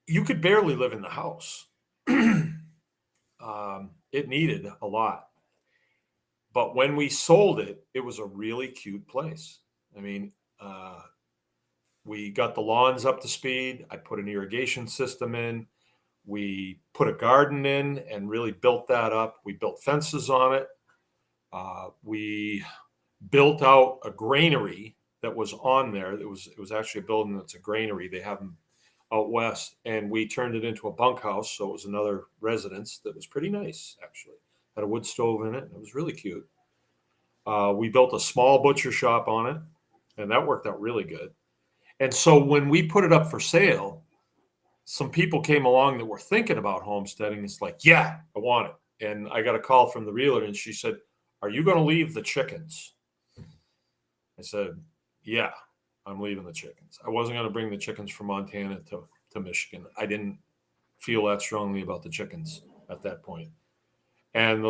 you could barely live in the house. It needed a lot. But when we sold it, it was a really cute place. I mean, we got the lawns up to speed. I put an irrigation system in. We put a garden in and really built that up. We built fences on it. We built out a granary that was on there. It was actually a building that's a granary. They have them out west, and we turned it into a bunkhouse. So it was another residence that was pretty nice, actually. Had a wood stove in it, and it was really cute. We built a small butcher shop on it, and that worked out really good. And so when we put it up for sale, some people came along that were thinking about homesteading. It's like, yeah, I want it. And I got a call from the realtor, and she said, "Are you going to leave the chickens?" I said, "Yeah, I'm leaving the chickens." I wasn't going to bring the chickens from Montana to Michigan. I didn't feel that strongly about the chickens. at that point. And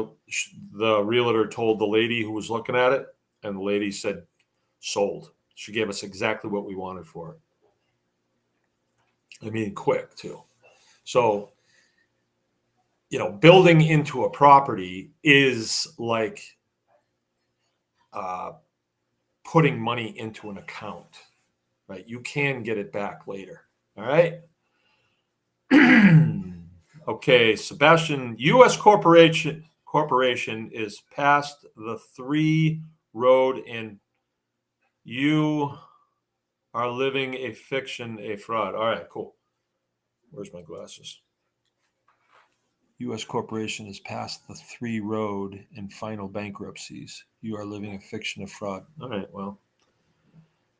the realtor told the lady who was looking at it, and the lady said, sold. She gave us exactly what we wanted for it. I mean, quick too. So, building into a property is like putting money into an account, right? You can get it back later. All right. Okay, Sebastian, U.S. corporation is past the 3 road, and you are living a fiction, a fraud. All right, cool. Where's my glasses? U.S. corporation is past the 3 road and final bankruptcies. You are living a fiction, a fraud. All right, well,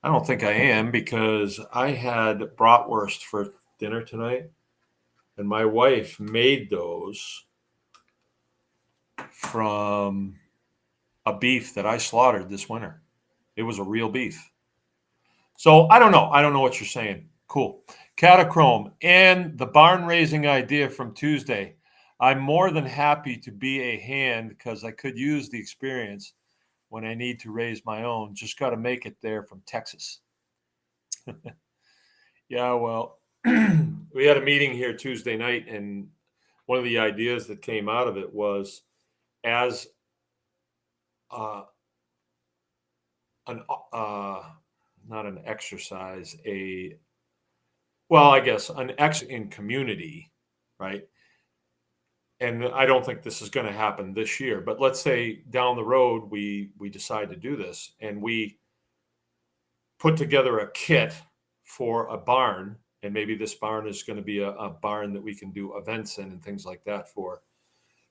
I don't think I am, because I had bratwurst for dinner tonight, and my wife made those from a beef that I slaughtered this winter. It was a real beef. So I don't know. I don't know what you're saying. Cool. Catachrome and the barn raising idea from Tuesday. I'm more than happy to be a hand because I could use the experience when I need to raise my own. Just got to make it there from Texas. Yeah, well, we had a meeting here Tuesday night, and one of the ideas that came out of it was as an not an exercise, I guess an in community, right? And I don't think this is going to happen this year, but let's say down the road we decide to do this, and we put together a kit for a barn, and maybe this barn is going to be a barn that we can do events in and things like that for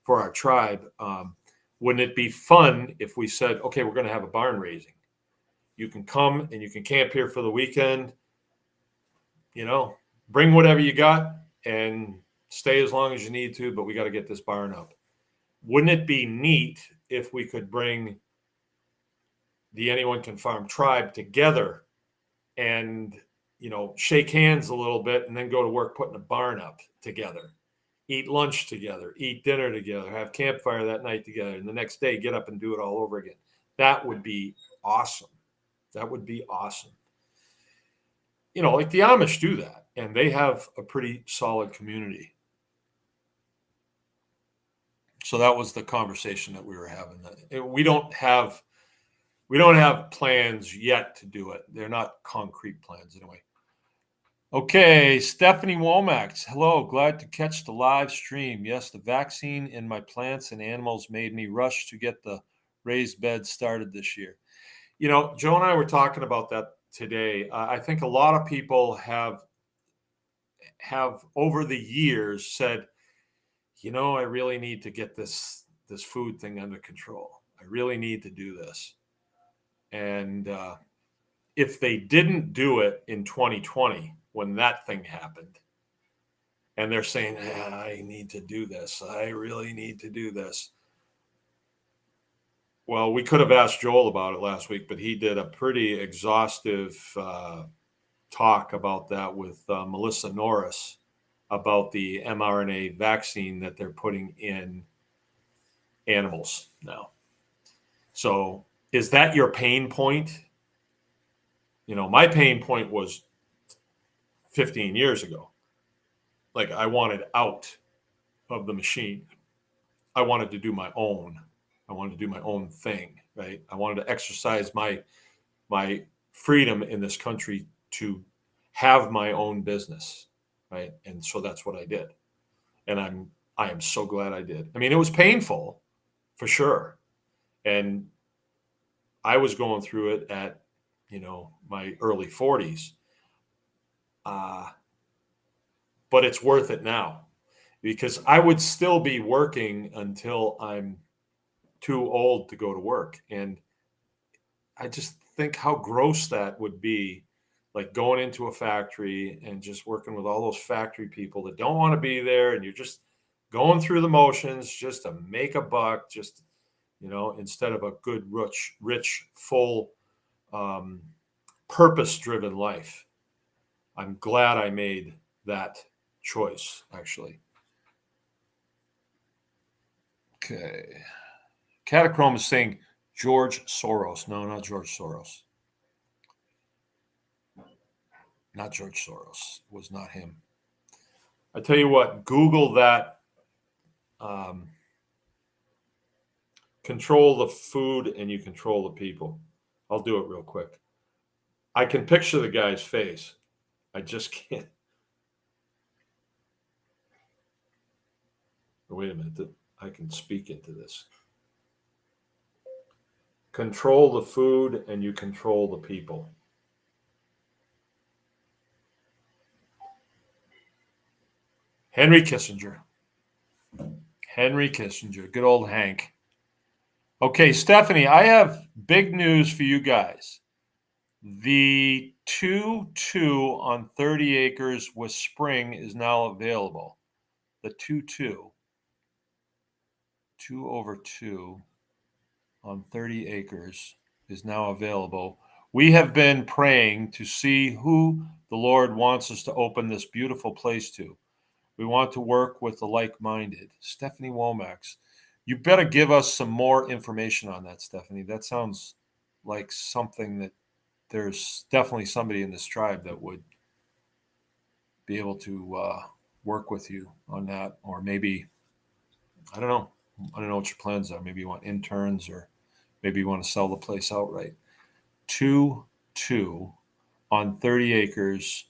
our tribe. Wouldn't it be fun if we said, okay, we're going to have a barn raising? You can come and you can camp here for the weekend, bring whatever you got and stay as long as you need to, but we got to get this barn up. Wouldn't it be neat if we could bring the Anyone Can Farm tribe together and, shake hands a little bit and then go to work putting a barn up together, eat lunch together, eat dinner together, have campfire that night together, and the next day get up and do it all over again? That would be awesome. That would be awesome. Like the Amish do that, and they have a pretty solid community. So that was the conversation that we were having. We don't have plans yet to do it. They're not concrete plans anyway. Okay, Stephanie Womack. Hello, glad to catch the live stream. Yes, the vaccine in my plants and animals made me rush to get the raised bed started this year. Joe and I were talking about that today. I think a lot of people have over the years said, I really need to get this food thing under control. I really need to do this. And if they didn't do it in 2020, when that thing happened, and they're saying, I need to do this, I really need to do this. Well, we could have asked Joel about it last week, but he did a pretty exhaustive talk about that with Melissa Norris about the mRNA vaccine that they're putting in animals now. So is that your pain point? My pain point was 15 years ago. Like, I wanted out of the machine. I wanted to do my own. I wanted to do my own thing, right? I wanted to exercise my freedom in this country to have my own business, right? And so that's what I did. And I am so glad I did. I mean, it was painful for sure. And I was going through it at, my early 40s. But it's worth it now, because I would still be working until I'm too old to go to work. And I just think how gross that would be, like going into a factory and just working with all those factory people that don't want to be there. And you're just going through the motions just to make a buck, just, instead of a good, rich, full, purpose-driven life. I'm glad I made that choice, actually. Okay. Catachrome is saying George Soros. No, not George Soros. Not George Soros. It was not him. I tell you what, Google that. Control the food and you control the people. I'll do it real quick. I can picture the guy's face. I just can't. Wait a minute. I can speak into this. Control the food and you control the people. Henry Kissinger. Henry Kissinger. Good old Hank. Okay, Stephanie, I have big news for you guys. The 2-2 on 30 acres with spring is now available. The 2-2. 2/2 on 30 acres is now available. We have been praying to see who the Lord wants us to open this beautiful place to. We want to work with the like-minded. Stephanie Womax, you better give us some more information on that, Stephanie. That sounds like something that there's definitely somebody in this tribe that would be able to work with you on that. Or maybe, I don't know. I don't know what your plans are. Maybe you want interns, or maybe you want to sell the place outright. 2-2 on 30 acres.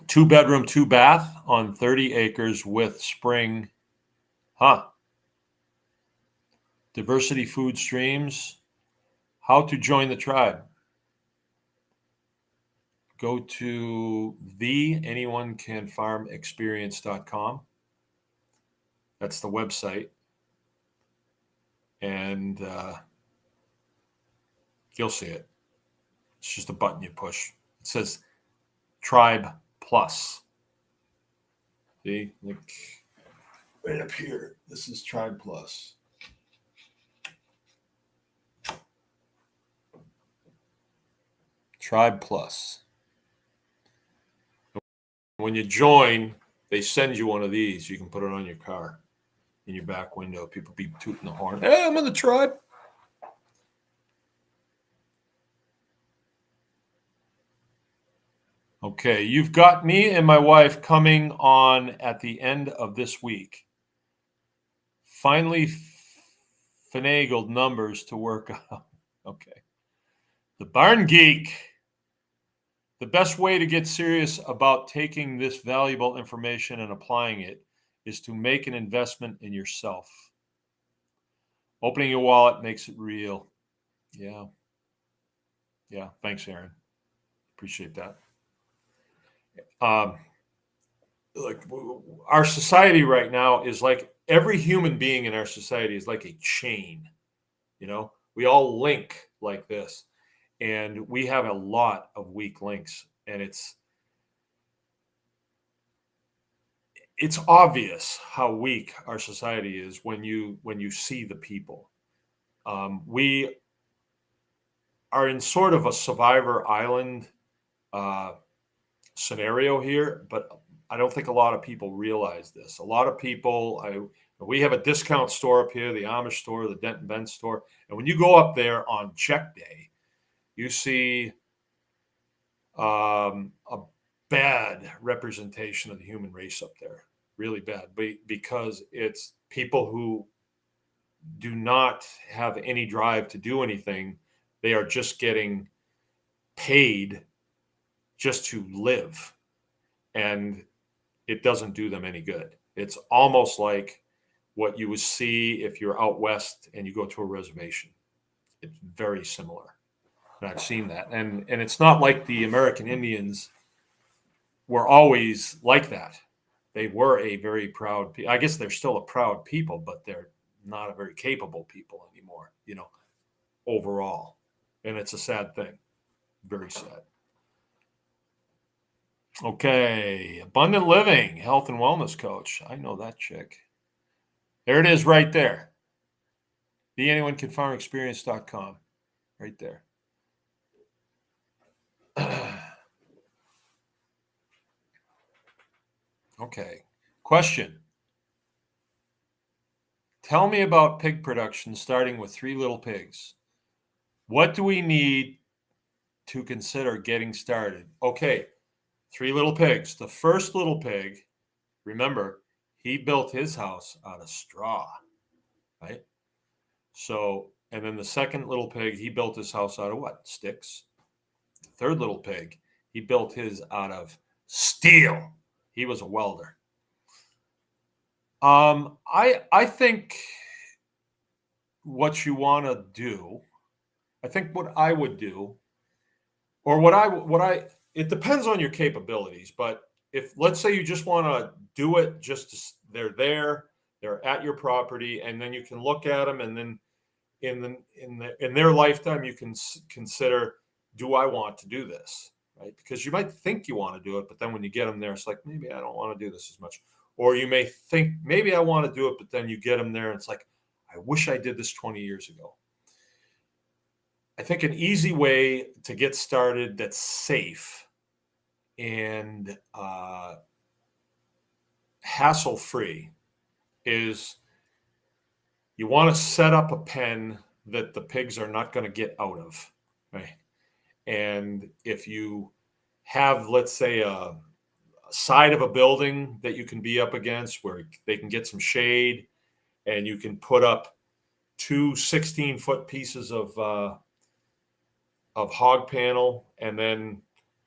2-bedroom, 2-bath on 30 acres with spring. Diversity food streams. How to join the tribe. Go to anyonecanfarmexperience.com. That's the website. And you'll see it. It's just a button you push. It says Tribe Plus. See? Like right up here. This is Tribe Plus. Tribe Plus. When you join, they send you one of these. You can put it on your car, in your back window. People be tooting the horn. Hey, I'm in the tribe. Okay, you've got me and my wife coming on at the end of this week. Finally finagled numbers to work out. Okay. The Barn Geek. The best way to get serious about taking this valuable information and applying it is to make an investment in yourself. Opening your wallet makes it real. Yeah. Yeah. Thanks, Aaron. Appreciate that. Like our society right now is like every human being in our society is like a chain. You know, we all link like this, and we have a lot of weak links, and it's obvious how weak our society is when you see the people. We are in sort of a survivor island scenario here, but I don't think a lot of people realize this. A lot of people, we have a discount store up here, the Amish store, the Denton Benz store, and when you go up there on check day, you see a bad representation of the human race up there. Really bad, because it's people who do not have any drive to do anything. They are just getting paid just to live, and it doesn't do them any good. It's almost like what you would see if you're out west and you go to a reservation. It's very similar, and I've seen that. And it's not like the American Indians were always like that. They were a very proud, I guess they're still a proud people, but they're not a very capable people anymore, overall. And it's a sad thing. Very sad. Okay. Abundant Living, health and wellness coach. I know that chick. There it is right there. TheAnyoneCanFarmExperience.com. Right there. Okay. Question. Tell me about pig production starting with 3 little pigs. What do we need to consider getting started? Okay, 3 little pigs. The first little pig, remember, he built his house out of straw, right? So, and then the second little pig, he built his house out of what? Sticks. The third little pig, he built his out of steel. He was a welder. I think what you want to do, I think what I would do, or it depends on your capabilities. But if let's say you just want to do it, they're there, they're at your property, and then you can look at them, and then in their lifetime, you can consider, do I want to do this? Right? Because you might think you want to do it, but then when you get them there, it's like, maybe I don't want to do this as much. Or you may think, maybe I want to do it, but then you get them there, and it's like, I wish I did this 20 years ago. I think an easy way to get started that's safe and hassle-free is you want to set up a pen that the pigs are not going to get out of, right? And if you have, let's say, a side of a building that you can be up against where they can get some shade, and you can put up 2 16-foot pieces of hog panel, and then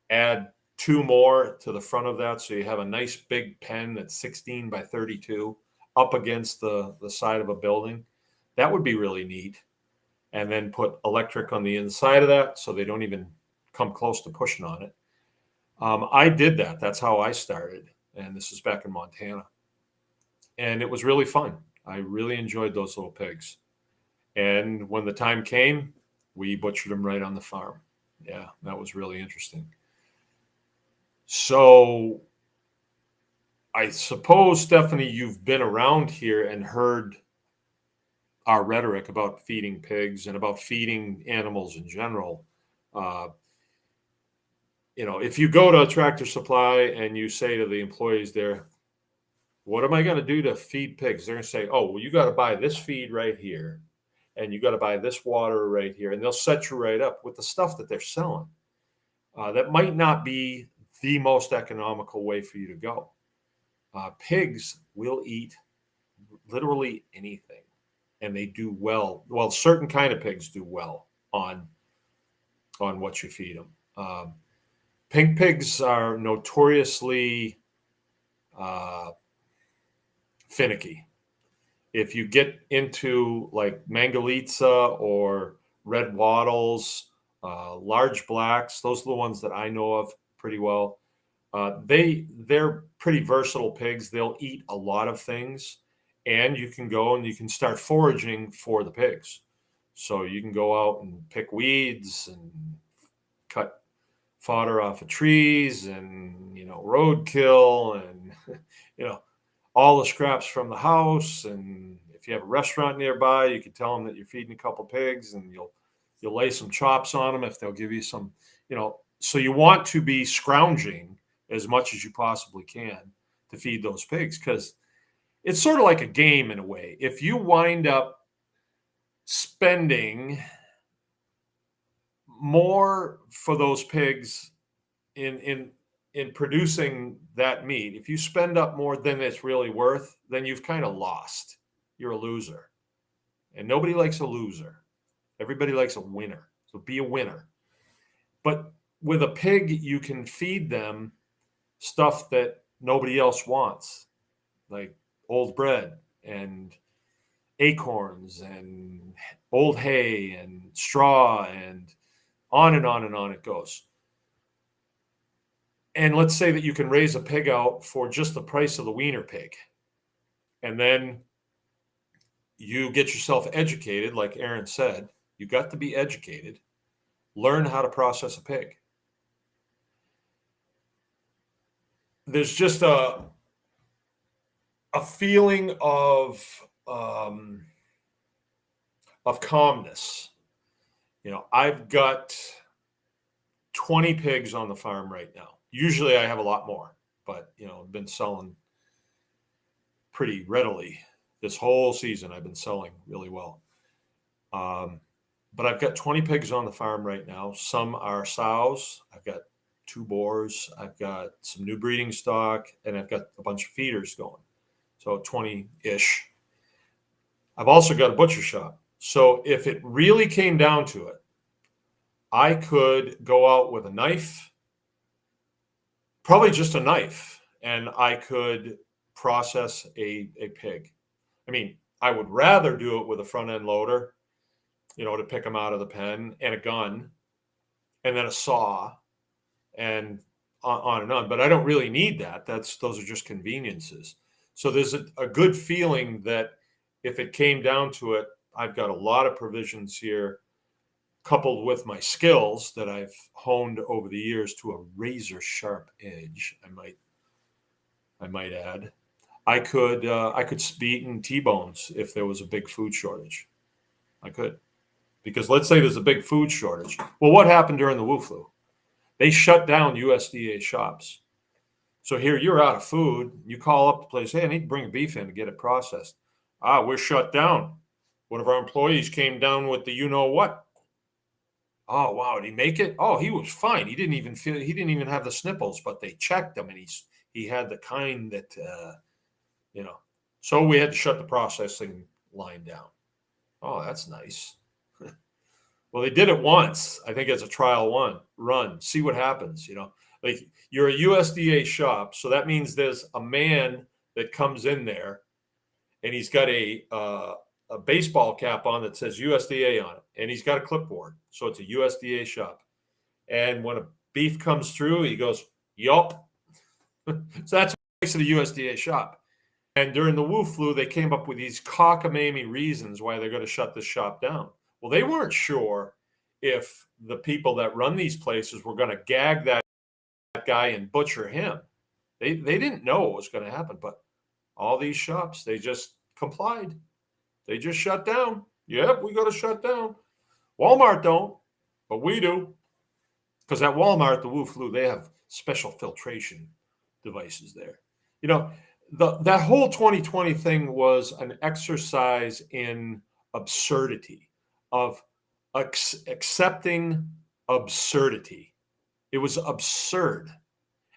add 2 more to the front of that, so you have a nice big pen that's 16 by 32 up against the side of a building. That would be really neat. And then put electric on the inside of that so they don't even come close to pushing on it. I did that. That's how I started. And this is back in Montana. And it was really fun. I really enjoyed those little pigs. And when the time came, we butchered them right on the farm. Yeah, that was really interesting. So I suppose, Stephanie, you've been around here and heard our rhetoric about feeding pigs and about feeding animals in general. If you go to a Tractor Supply and you say to the employees there, what am I going to do to feed pigs? They're going to say, oh, well, you got to buy this feed right here, and you got to buy this water right here. And they'll set you right up with the stuff that they're selling. That might not be the most economical way for you to go. Pigs will eat literally anything, and they do well. Well, certain kind of pigs do well on what you feed them. Pink pigs are notoriously finicky. If you get into like Mangalitsa or red wattles, large blacks, those are the ones that I know of pretty well. They're pretty versatile pigs. They'll eat a lot of things, and you can go and you can start foraging for the pigs. So you can go out and pick weeds and cut fodder off of trees and roadkill and all the scraps from the house. And if you have a restaurant nearby, you can tell them that you're feeding a couple pigs, and you'll lay some chops on them if they'll give you some. So you want to be scrounging as much as you possibly can to feed those pigs, because it's sort of like a game in a way. If you wind up spending more for those pigs in producing that meat, if you spend up more than it's really worth, then you've kind of lost. You're a loser. And nobody likes a loser. Everybody likes a winner. So be a winner. But with a pig, you can feed them stuff that nobody else wants, like old bread and acorns and old hay and straw, and on and on and on it goes. And let's say that you can raise a pig out for just the price of the wiener pig. And then you get yourself educated, like Aaron said. You got to be educated. Learn how to process a pig. There's just a feeling of calmness. I've got 20 pigs on the farm right now. Usually I have a lot more, but I've been selling pretty readily. This whole season, I've been selling really well. But I've got 20 pigs on the farm right now. Some are sows. I've got 2 boars. I've got some new breeding stock, and I've got a bunch of feeders going. So 20-ish. I've also got a butcher shop. So if it really came down to it, I could go out with a knife, probably just a knife, and I could process a pig. I mean, I would rather do it with a front end loader, to pick them out of the pen, and a gun, and then a saw, and on and on. But I don't really need that. Those are just conveniences. So there's a good feeling that if it came down to it, I've got a lot of provisions here, coupled with my skills that I've honed over the years to a razor sharp edge. I might add. I could be eating T-bones if there was a big food shortage. I could. Because let's say there's a big food shortage. Well, what happened during the Wu flu? They shut down USDA shops. So here you're out of food. You call up the place, hey, I need to bring beef in to get it processed. We're shut down. One of our employees came down with the you-know-what. Oh, wow, did he make it? Oh, he was fine. He didn't even have the sniffles, but they checked him, and he had the kind that, So we had to shut the processing line down. Oh, that's nice. Well, they did it once, I think, as a trial run. See what happens, Like, you're a USDA shop, so that means there's a man that comes in there, and he's got a baseball cap on that says USDA on it, and he's got a clipboard, so it's a USDA shop. And when a beef comes through, he goes, yup. So that's what makes it a USDA shop. And during the Wu flu, they came up with these cockamamie reasons why they're going to shut this shop down. Well, they weren't sure if the people that run these places were going to gag that guy and butcher him. They didn't know what was going to happen, but all these shops, they just complied. They just shut down. Yep, we got to shut down. Walmart don't, but we do. Because at Walmart, the Wu flu, they have special filtration devices there. That whole 2020 thing was an exercise in absurdity, of accepting absurdity. It was absurd.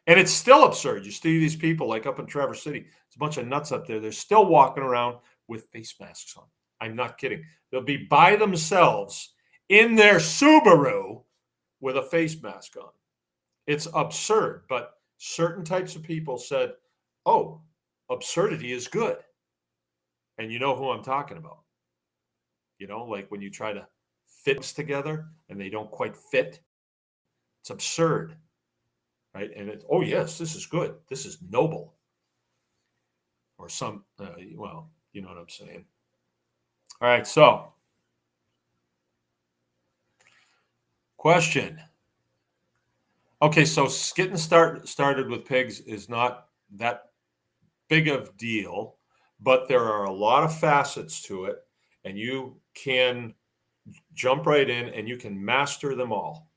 And it's still absurd. You see these people like up in Traverse City. It's a bunch of nuts up there. They're still walking around with face masks on. I'm not kidding. They'll be by themselves in their Subaru with a face mask on. It's absurd. But certain types of people said, oh, absurdity is good. And you know who I'm talking about. Like when you try to fit things together and they don't quite fit. It's absurd. Right? And oh, yes, this is good. This is noble. Or some, well, you know what I'm saying. All right, so question. Okay, so getting started with pigs is not that big of a deal, but there are a lot of facets to it, and you can jump right in and you can master them all,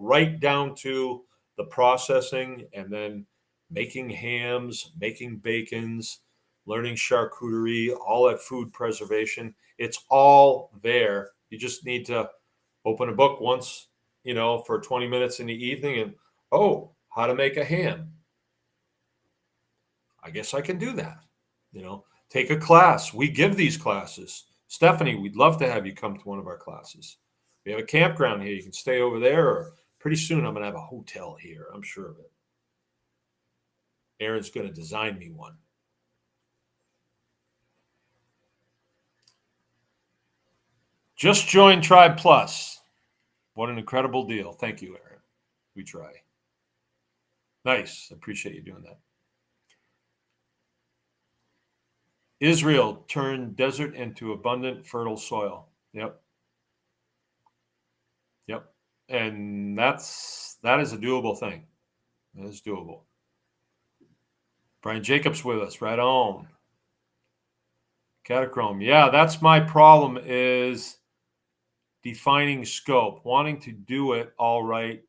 right down to the processing and then making hams, making bacons, learning charcuterie, all that food preservation. It's all there. You just need to open a book once, for 20 minutes in the evening and, how to make a ham. I guess I can do that. Take a class. We give these classes. Stephanie, we'd love to have you come to one of our classes. We have a campground here. You can stay over there, or pretty soon I'm going to have a hotel here. I'm sure of it. Aaron's going to design me one. Just join Tribe Plus. What an incredible deal. Thank you, Aaron. We try. Nice. I appreciate you doing that. Israel turned desert into abundant, fertile soil. Yep. And that is a doable thing. That is doable. Brian Jacobs with us. Right on. Catachrome. Yeah, that's my problem, is defining scope, wanting to do it all right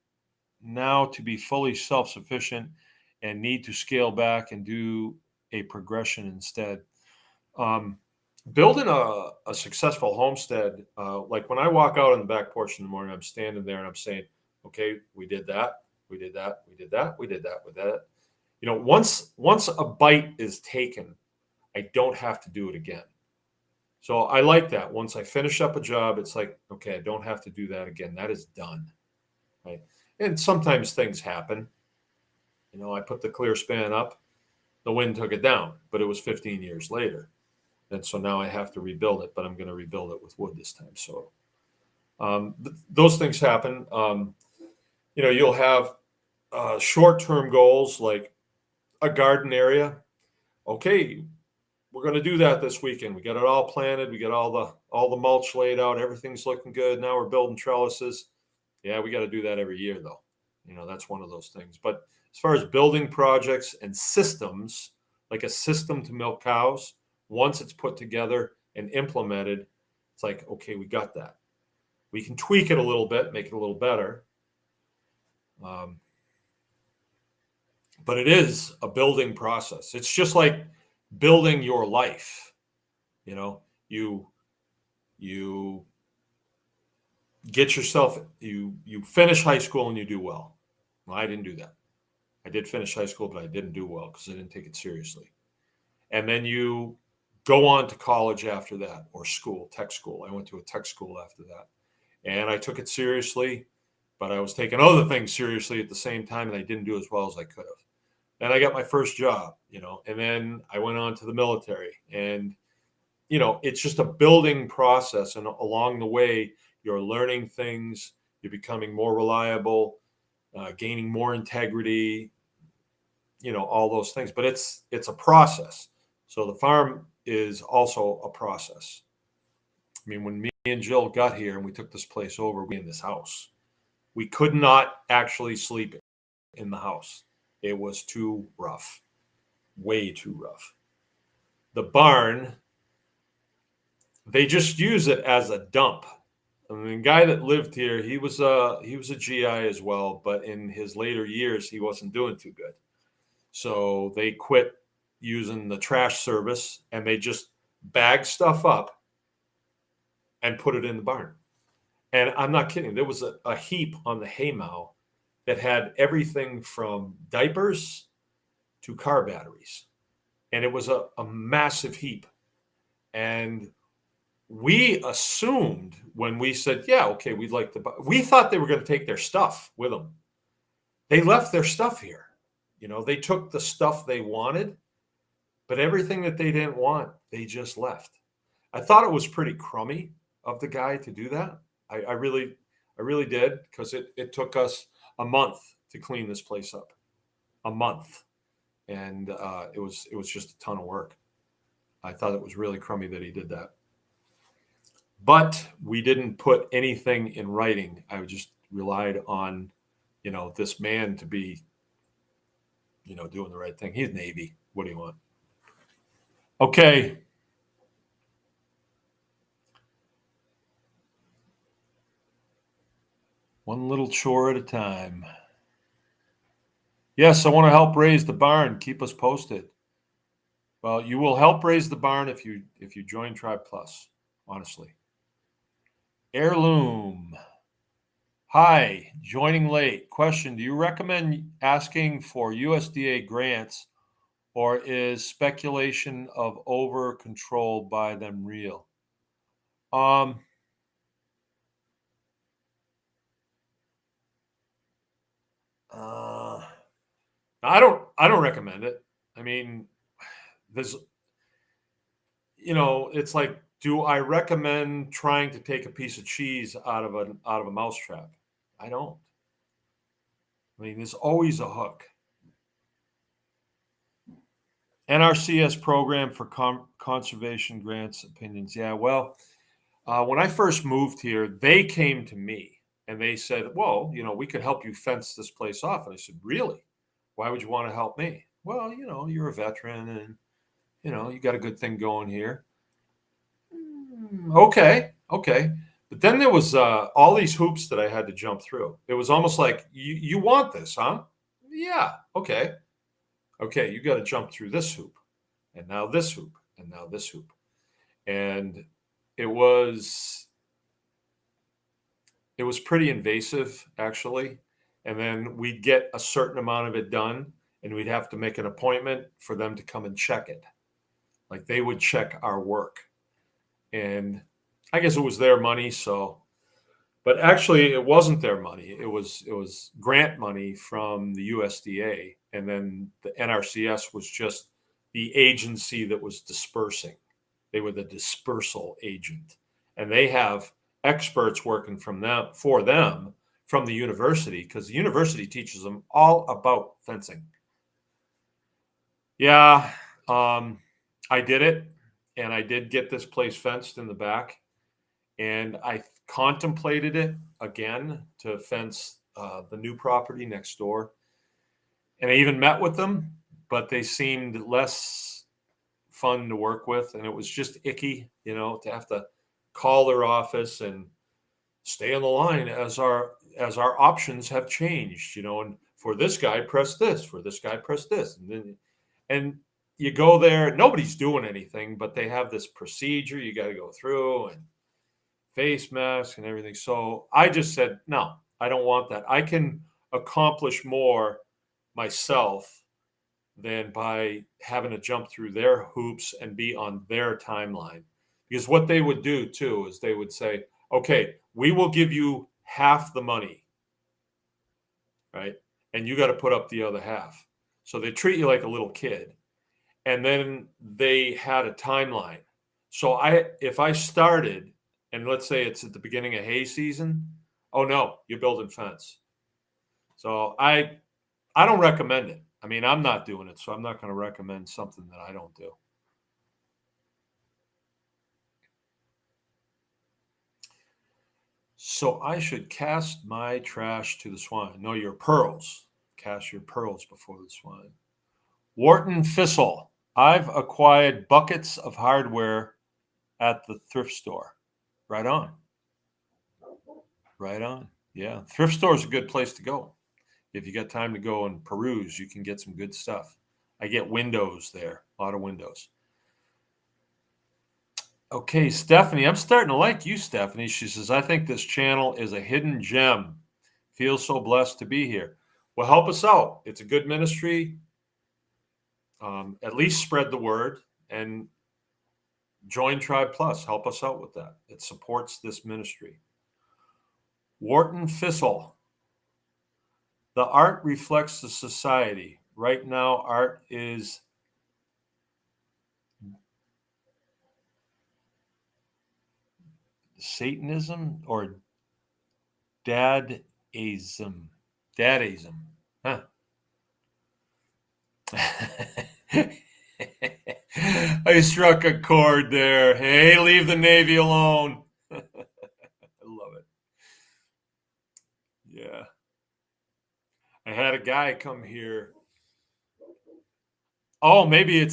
now to be fully self-sufficient and need to scale back and do a progression instead. Building a successful homestead, like when I walk out on the back porch in the morning, I'm standing there and I'm saying, okay, we did that, we did that, we did that, we did that, with that. Once a bite is taken, I don't have to do it again. So I like that. Once I finish up a job, it's like, okay, I don't have to do that again. That is done. Right. And sometimes things happen. I put the clear span up, the wind took it down, but it was 15 years later. And so now I have to rebuild it, but I'm going to rebuild it with wood this time. So those things happen. You'll have short-term goals like a garden area. Okay, we're going to do that this weekend. We got it all planted. We got all the mulch laid out. Everything's looking good. Now we're building trellises. Yeah, we got to do that every year, though. That's one of those things. But as far as building projects and systems, like a system to milk cows, once it's put together and implemented, it's like, okay, we got that. We can tweak it a little bit, make it a little better. But it is a building process. It's just like building your life. You get yourself, you finish high school and you do well. Well, I didn't do that. I did finish high school, but I didn't do well because I didn't take it seriously. And then you go on to college after that, or school, tech school. I went to a tech school after that. And I took it seriously, but I was taking other things seriously at the same time, and I didn't do as well as I could have. Then I got my first job, and then I went on to the military. And, it's just a building process. And along the way, you're learning things, you're becoming more reliable, gaining more integrity, all those things. But it's a process. So the farm is also a process. I mean, when me and Jill got here and we took this place over, we in this house, we could not actually sleep in the house. It was too rough, way too rough. The barn, they just use it as a dump. I mean, the guy that lived here, he was a GI as well, but in his later years, he wasn't doing too good. So they quit using the trash service and they just bag stuff up and put it in the barn. And I'm not kidding. There was a heap on the haymow that had everything from diapers to car batteries. And it was a massive heap. And we assumed when we said, yeah, okay, we'd like to buy, we thought they were going to take their stuff with them. They left their stuff here. They took the stuff they wanted, but everything that they didn't want, they just left. I thought it was pretty crummy of the guy to do that. I really did, because it took us a month to clean this place up. A month. And it was just a ton of work. I thought it was really crummy that he did that. But we didn't put anything in writing. I just relied on, this man to be, doing the right thing. He's Navy. What do you want? Okay. One little chore at a time. Yes, I want to help raise the barn. Keep us posted. Well, you will help raise the barn if you join Tribe Plus, honestly. Heirloom. Hi, joining late. Question, do you recommend asking for USDA grants, or is speculation of over control by them real? I don't recommend it. I mean, there's, it's like, do I recommend trying to take a piece of cheese out of a mousetrap? I don't. I mean, there's always a hook. NRCS program for conservation grants opinions. Yeah, well, when I first moved here, they came to me and they said, well, we could help you fence this place off. And I said, really? Why would you want to help me? Well, you're a veteran and, you got a good thing going here. Okay. But then there was all these hoops that I had to jump through. It was almost like, you want this, huh? Yeah. Okay. You got to jump through this hoop. and now this hoop, and now this hoop. And it was pretty invasive, actually. And then we'd get a certain amount of it done, and we'd have to make an appointment for them to come and check it. Like they would check our work. And I guess it was their money, so but actually it wasn't their money. It was grant money from the USDA, and then the NRCS was just the agency that was dispersing. They were the dispersal agent, and they have experts working from them for them from the university, because the university teaches them all about fencing. Yeah, I did it, and I did get this place fenced in the back, and I contemplated it again to fence the new property next door, and I even met with them, but they seemed less fun to work with, and it was just icky, to have to call their office and stay on the line as our options have changed, and for this guy press this, for this guy press this, and you go there, nobody's doing anything, but they have this procedure you got to go through, and face mask and everything. So I just said, no, I don't want that. I can accomplish more myself than by having to jump through their hoops and be on their timeline. Because what they would do too is they would say, okay, we will give you half the money, right? And you got to put up the other half. So they treat you like a little kid. And then they had a timeline. So if I started, and let's say it's at the beginning of hay season, oh no, you're building fence. So I don't recommend it. I mean, I'm not doing it, so I'm not going to recommend something that I don't do. So I should cast my trash to the swine. No, your pearls. Cast your pearls before the swine. Wharton Thistle. I've acquired buckets of hardware at the thrift store. Right on. Right on. Yeah. Thrift store is a good place to go. If you got time to go and peruse, you can get some good stuff. I get windows there, a lot of windows. Okay, Stephanie, I'm starting to like you, Stephanie. She says, I think this channel is a hidden gem. Feel so blessed to be here. Well, help us out. It's a good ministry. At least spread the word and join Tribe Plus. Help us out with that. It supports this ministry. Wharton Thistle. The art reflects the society. Right now, art is Satanism or Dadaism. Dadaism. Huh. I struck a chord there. Hey, leave the Navy alone. I love it. Yeah. I had a guy come here. Oh, maybe it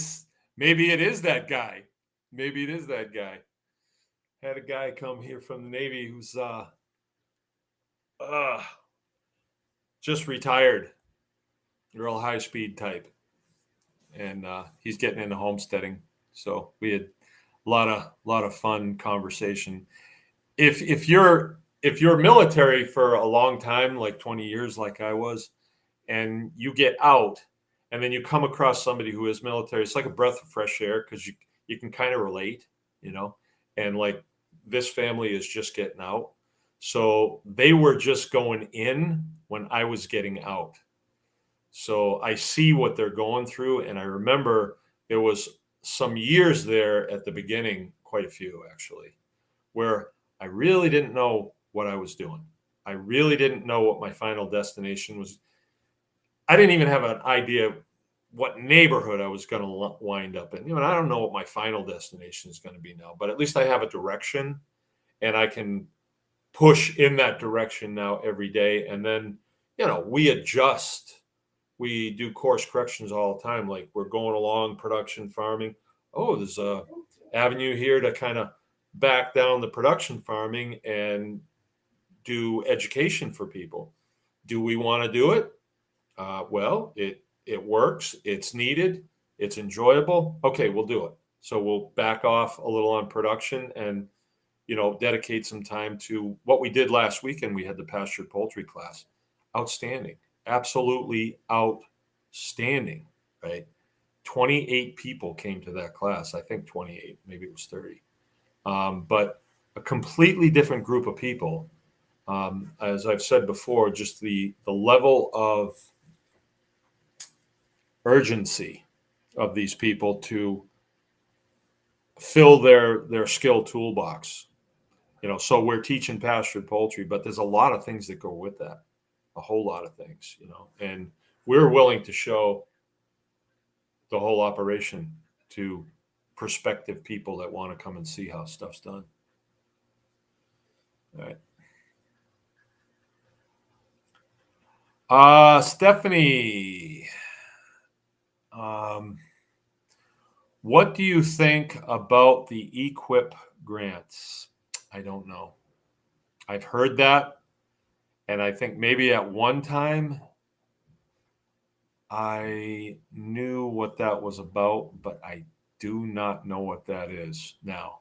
is that guy. Maybe it is that guy. Had a guy come here from the Navy who's just retired, real high speed type, and he's getting into homesteading. So we had a lot of fun conversation. If you're military for a long time, like 20 years, like I was, and you get out, and then you come across somebody who is military, it's like a breath of fresh air, because you can kind of relate, and like this family is just getting out. So they were just going in when I was getting out. So I see what they're going through. And I remember there was some years there at the beginning, quite a few actually, where I really didn't know what I was doing. I really didn't know what my final destination was. I didn't even have an idea what neighborhood I was going to wind up in. I don't know what my final destination is going to be now, but at least I have a direction, and I can push in that direction now every day. And then, we adjust. We do course corrections all the time. Like we're going along production farming. Oh, there's a avenue here to kind of back down the production farming and do education for people. Do we want to do it? Well, it works. It's needed. it's enjoyable, okay, we'll do it. So we'll back off a little on production and, dedicate some time to what we did last weekend. We had the pastured poultry class. Outstanding. Absolutely outstanding, right? 28 people came to that class. I think 28, maybe it was 30. But a completely different group of people. As I've said before, just the level of urgency of these people to fill their skill toolbox. So we're teaching pastured poultry, but there's a lot of things that go with that, a whole lot of things, and we're willing to show the whole operation to prospective people that want to come and see how stuff's done. All right. Stephanie, what do you think about the EQIP grants? I don't know. I've heard that, and I think maybe at one time I knew what that was about, but I do not know what that is now.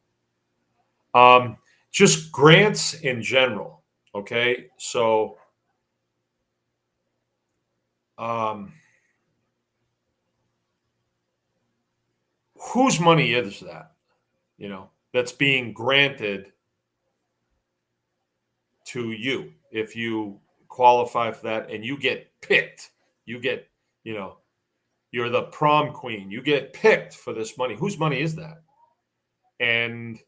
Just grants in general. Okay. So, whose money is that, that's being granted to you? If you qualify for that and you get picked, you get, you're the prom queen, you get picked for this money. Whose money is that? And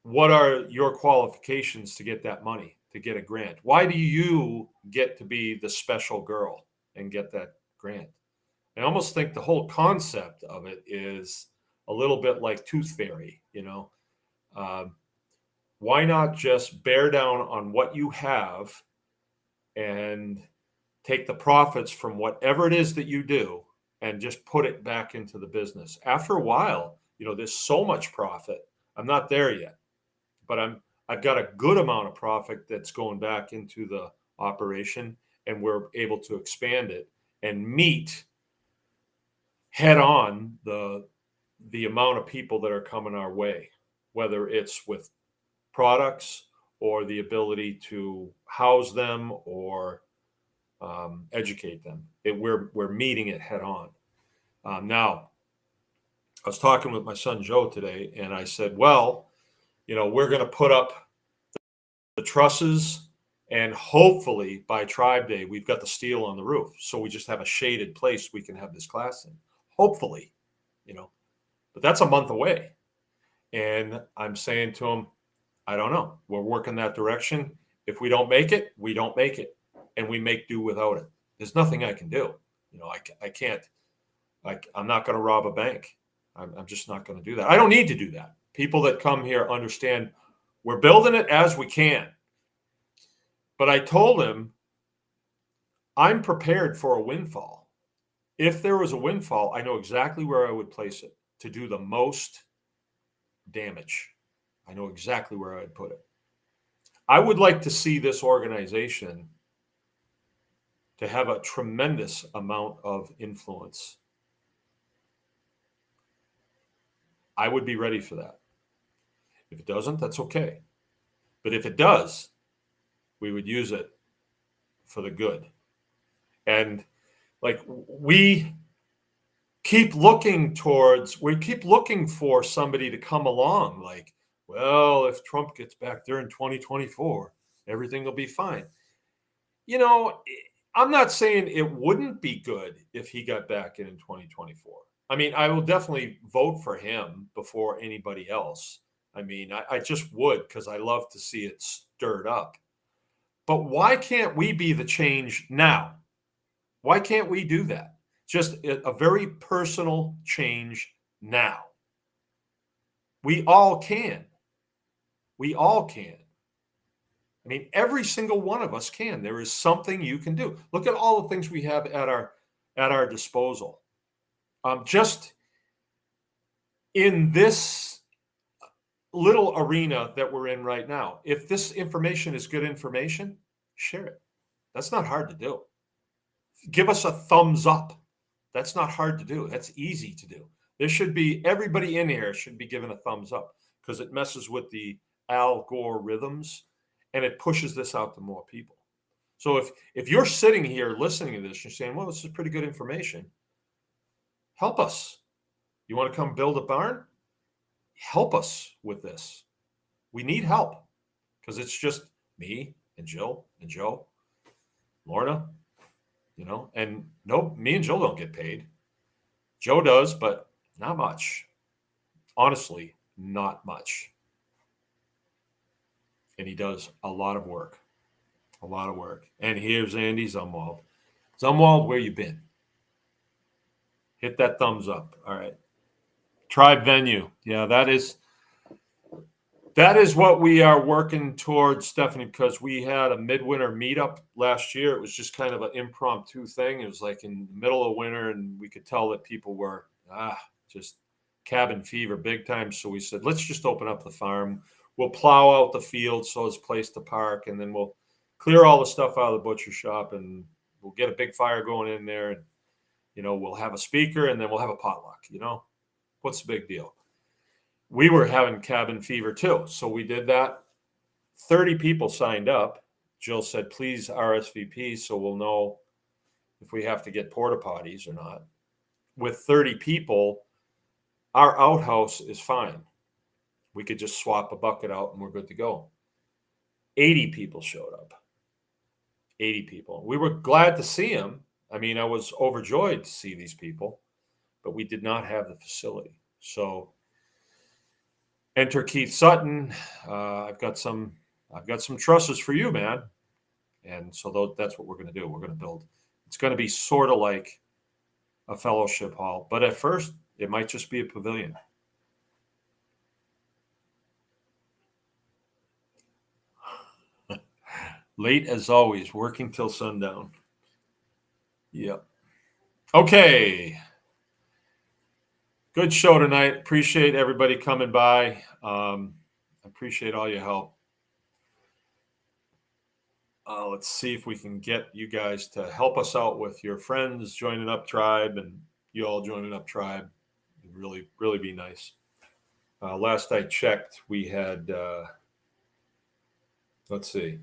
what are your qualifications to get that money, to get a grant? Why do you get to be the special girl and get that grant? I almost think the whole concept of it is a little bit like Tooth Fairy, why not just bear down on what you have and take the profits from whatever it is that you do and just put it back into the business? After a while, there's so much profit. I'm not there yet, but I've got a good amount of profit that's going back into the operation, and we're able to expand it and meet head on the amount of people that are coming our way, whether it's with products or the ability to house them or educate them. We're meeting it head on. Now, I was talking with my son Joe today, and I said, well, we're going to put up the trusses, and hopefully by Tribe Day, we've got the steel on the roof. So we just have a shaded place we can have this class in. Hopefully, but that's a month away. And I'm saying to him, I don't know. We're working that direction. If we don't make it, we don't make it, and we make do without it. There's nothing I can do. I can't. I'm not going to rob a bank. I'm just not going to do that. I don't need to do that. People that come here understand we're building it as we can. But I told him I'm prepared for a windfall. If there was a windfall, I know exactly where I would place it to do the most damage. I know exactly where I'd put it. I would like to see this organization to have a tremendous amount of influence. I would be ready for that. If it doesn't, that's okay. But if it does, we would use it for the good. And we keep looking for somebody to come along. Well, if Trump gets back there in 2024, everything will be fine. I'm not saying it wouldn't be good if he got back in 2024. I mean, I will definitely vote for him before anybody else. I mean, I just would, because I love to see it stirred up. But why can't we be the change now? Why can't we do that? Just a very personal change now. We all can. We all can. I mean, every single one of us can. There is something you can do. Look at all the things we have at our disposal. Just in this little arena that we're in right now, if this information is good information, share it. That's not hard to do. Give us a thumbs up. That's not hard to do. That's easy to do. There should be everybody in here should be given a thumbs up because it messes with the algorithms and it pushes this out to more people. So if you're sitting here listening to this, you're saying, well, this is pretty good information. Help us. You want to come build a barn? Help us with this. We need help because it's just me and Jill and Joe, Lorna, and no, me and Jill don't get paid. Joe does, but not much. Honestly, not much. And he does a lot of work. A lot of work. And here's Andy Zumwald. Zumwald, where you been? Hit that thumbs up. All right. Tribe venue. Yeah, that is what we are working towards, Stephanie, because we had a midwinter meetup last year. It was just kind of an impromptu thing. It was like in the middle of winter, and we could tell that people were just cabin fever big time. So we said, let's just open up the farm. We'll plow out the field so it's a place to park, and then we'll clear all the stuff out of the butcher shop, and we'll get a big fire going in there, and we'll have a speaker, and then we'll have a potluck. What's the big deal? We were having cabin fever too, so we did that. 30 people signed up. Jill said, please RSVP so we'll know if we have to get porta potties or not. With 30 people, our outhouse is fine. We could just swap a bucket out and we're good to go. 80 people showed up. 80 people. We were glad to see them. I mean, I was overjoyed to see these people, but we did not have the facility. So enter Keith Sutton. I've got some trusses for you, man. And so that's what we're going to do. We're going to build. It's going to be sort of like a fellowship hall, but at first it might just be a pavilion. Late as always, working till sundown. Yep. Okay. Good show tonight. Appreciate everybody coming by. Appreciate all your help. Let's see if we can get you guys to help us out with your friends joining up Tribe and you all joining up Tribe. It'd really, really be nice. Last I checked, we had, let's see.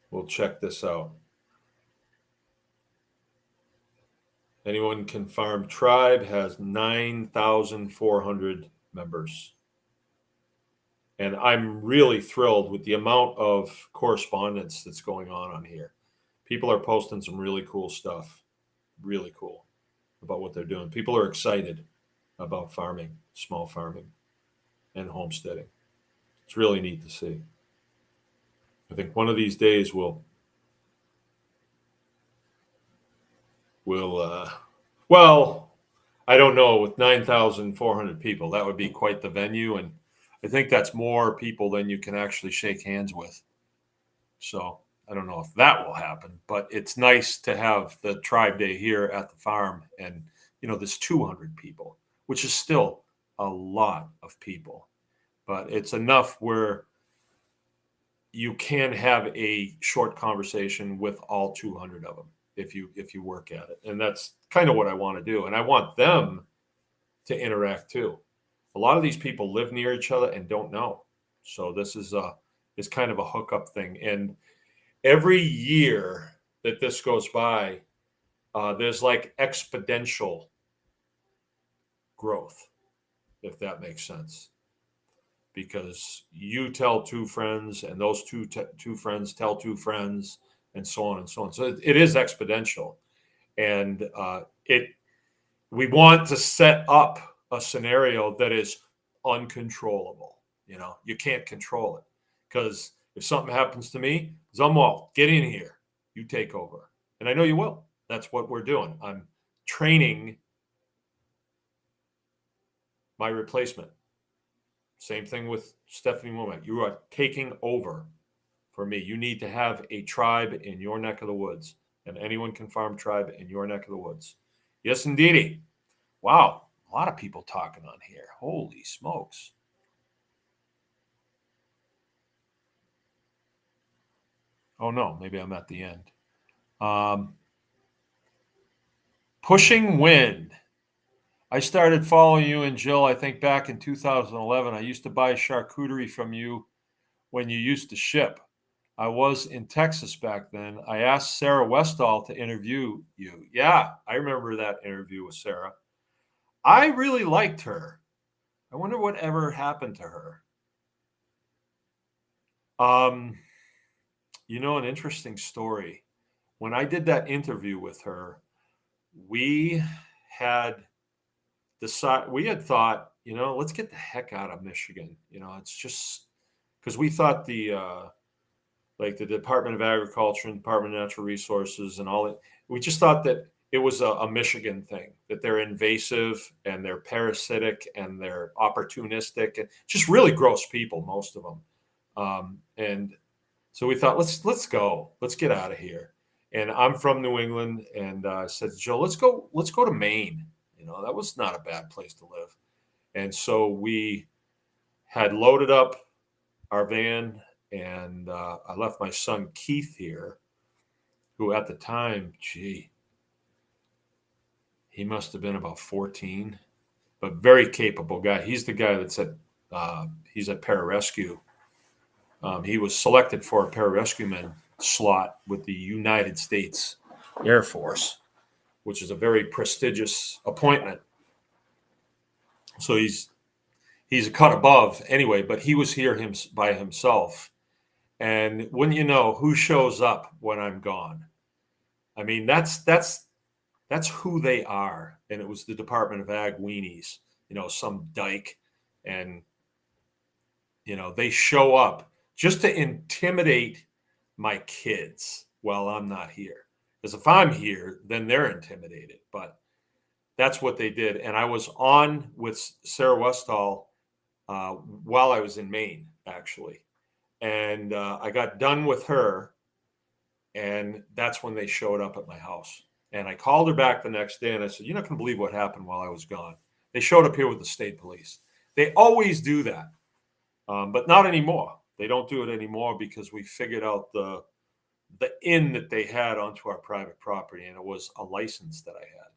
We'll check this out. Anyone Can Farm Tribe has 9,400 members. And I'm really thrilled with the amount of correspondence that's going on here. People are posting some really cool stuff, really cool about what they're doing. People are excited about farming, small farming, and homesteading. It's really neat to see. I think one of these days well, I don't know, with 9,400 people, that would be quite the venue. And I think that's more people than you can actually shake hands with. So I don't know if that will happen, but it's nice to have the Tribe Day here at the farm. And, there's 200 people, which is still a lot of people, but it's enough where you can have a short conversation with all 200 of them if you work at it. And that's kind of what I want to do. And I want them to interact too. A lot of these people live near each other and don't know. So this is kind of a hookup thing. And every year that this goes by, there's like exponential growth, if that makes sense. Because you tell two friends and those two friends tell two friends and so on and so on. So it is exponential. And we want to set up a scenario that is uncontrollable. You can't control it because if something happens to me, Zumwalt, get in here, you take over. And I know you will. That's what we're doing. I'm training my replacement. Same thing with Stephanie Womack. You are taking over for me. You need to have a tribe in your neck of the woods, and Anyone Can Farm Tribe in your neck of the woods. Yes, indeedy. Wow, a lot of people talking on here. Holy smokes. Oh, no, maybe I'm at the end. Pushing Wind. I started following you and Jill, I think, back in 2011. I used to buy charcuterie from you when you used to ship. I was in Texas back then. I asked Sarah Westall to interview you. Yeah, I remember that interview with Sarah. I really liked her. I wonder what ever happened to her. An interesting story. When I did that interview with her, we had thought, let's get the heck out of Michigan. It's just because we thought the Department of Agriculture and Department of Natural Resources and all that, we just thought that it was a Michigan thing, that they're invasive and they're parasitic and they're opportunistic and just really gross people, most of them. And so we thought, let's go, let's get out of here. And I'm from New England, and I said to Joe, let's go to Maine. That was not a bad place to live. And so we had loaded up our van, and I left my son Keith here, who at the time, he must have been about 14, but very capable guy. He's the guy that said he's a pararescue. He was selected for a pararescueman slot with the United States Air Force, which is a very prestigious appointment. So he's a cut above anyway, but he was here by himself. And wouldn't you know, who shows up when I'm gone? I mean, that's who they are. And it was the Department of Ag weenies, some dyke. And, they show up just to intimidate my kids while I'm not here. Because if I'm here, then they're intimidated. But that's what they did. And I was on with Sarah Westall while I was in Maine, actually. And I got done with her, and that's when they showed up at my house. And I called her back the next day, and I said, you're not going to believe what happened while I was gone. They showed up here with the state police. They always do that, but not anymore. They don't do it anymore because we figured out the inn that they had onto our private property, and it was a license that I had.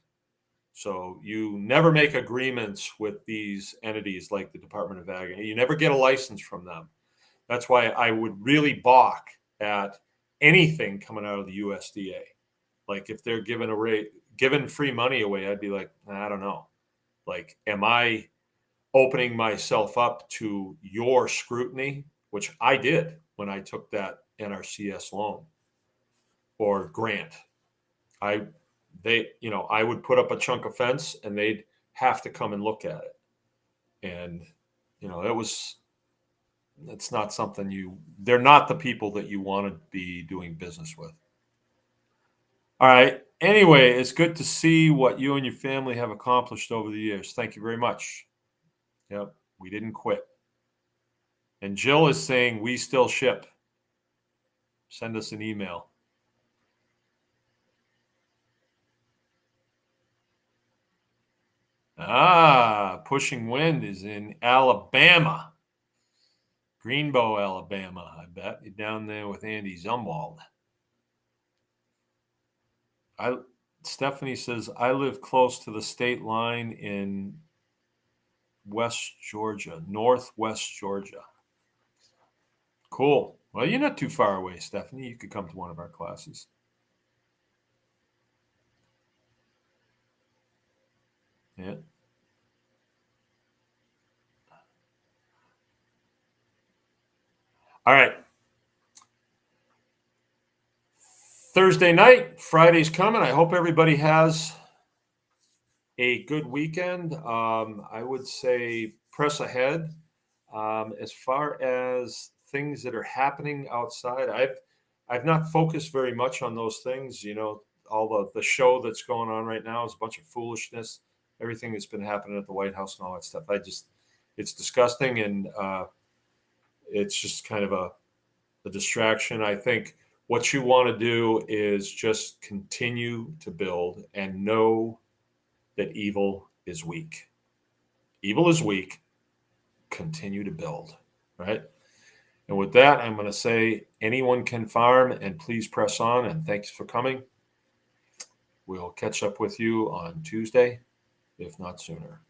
So you never make agreements with these entities like the Department of Ag. You never get a license from them. That's why I would really balk at anything coming out of the USDA. Like if they're giving free money away, I'd be like, I don't know. Like, am I opening myself up to your scrutiny, which I did when I took that NRCS loan or grant? I would put up a chunk of fence and they'd have to come and look at it. And, it's not something they're not the people that you want to be doing business with. All right. Anyway, it's good to see what you and your family have accomplished over the years. Thank you very much. Yep. We didn't quit. And Jill is saying we still ship. Send us an email. Pushing Wind is in Alabama. Greenbow, Alabama, I bet. You're down there with Andy Zumwald. Stephanie says, I live close to the state line in northwest Georgia. Cool. Well, you're not too far away, Stephanie. You could come to one of our classes. Yeah. All right. Thursday night, Friday's coming. I hope everybody has a good weekend. I would say press ahead. As far as things that are happening outside, I've not focused very much on those things. All the show that's going on right now is a bunch of foolishness. Everything that's been happening at the White House and all that stuff. It's disgusting, and it's just kind of a distraction. I think what you want to do is just continue to build and know that evil is weak. Evil is weak. Continue to build, right? And with that, I'm going to say anyone can farm, and please press on, and thanks for coming. we'll catch up with you on Tuesday, if not sooner.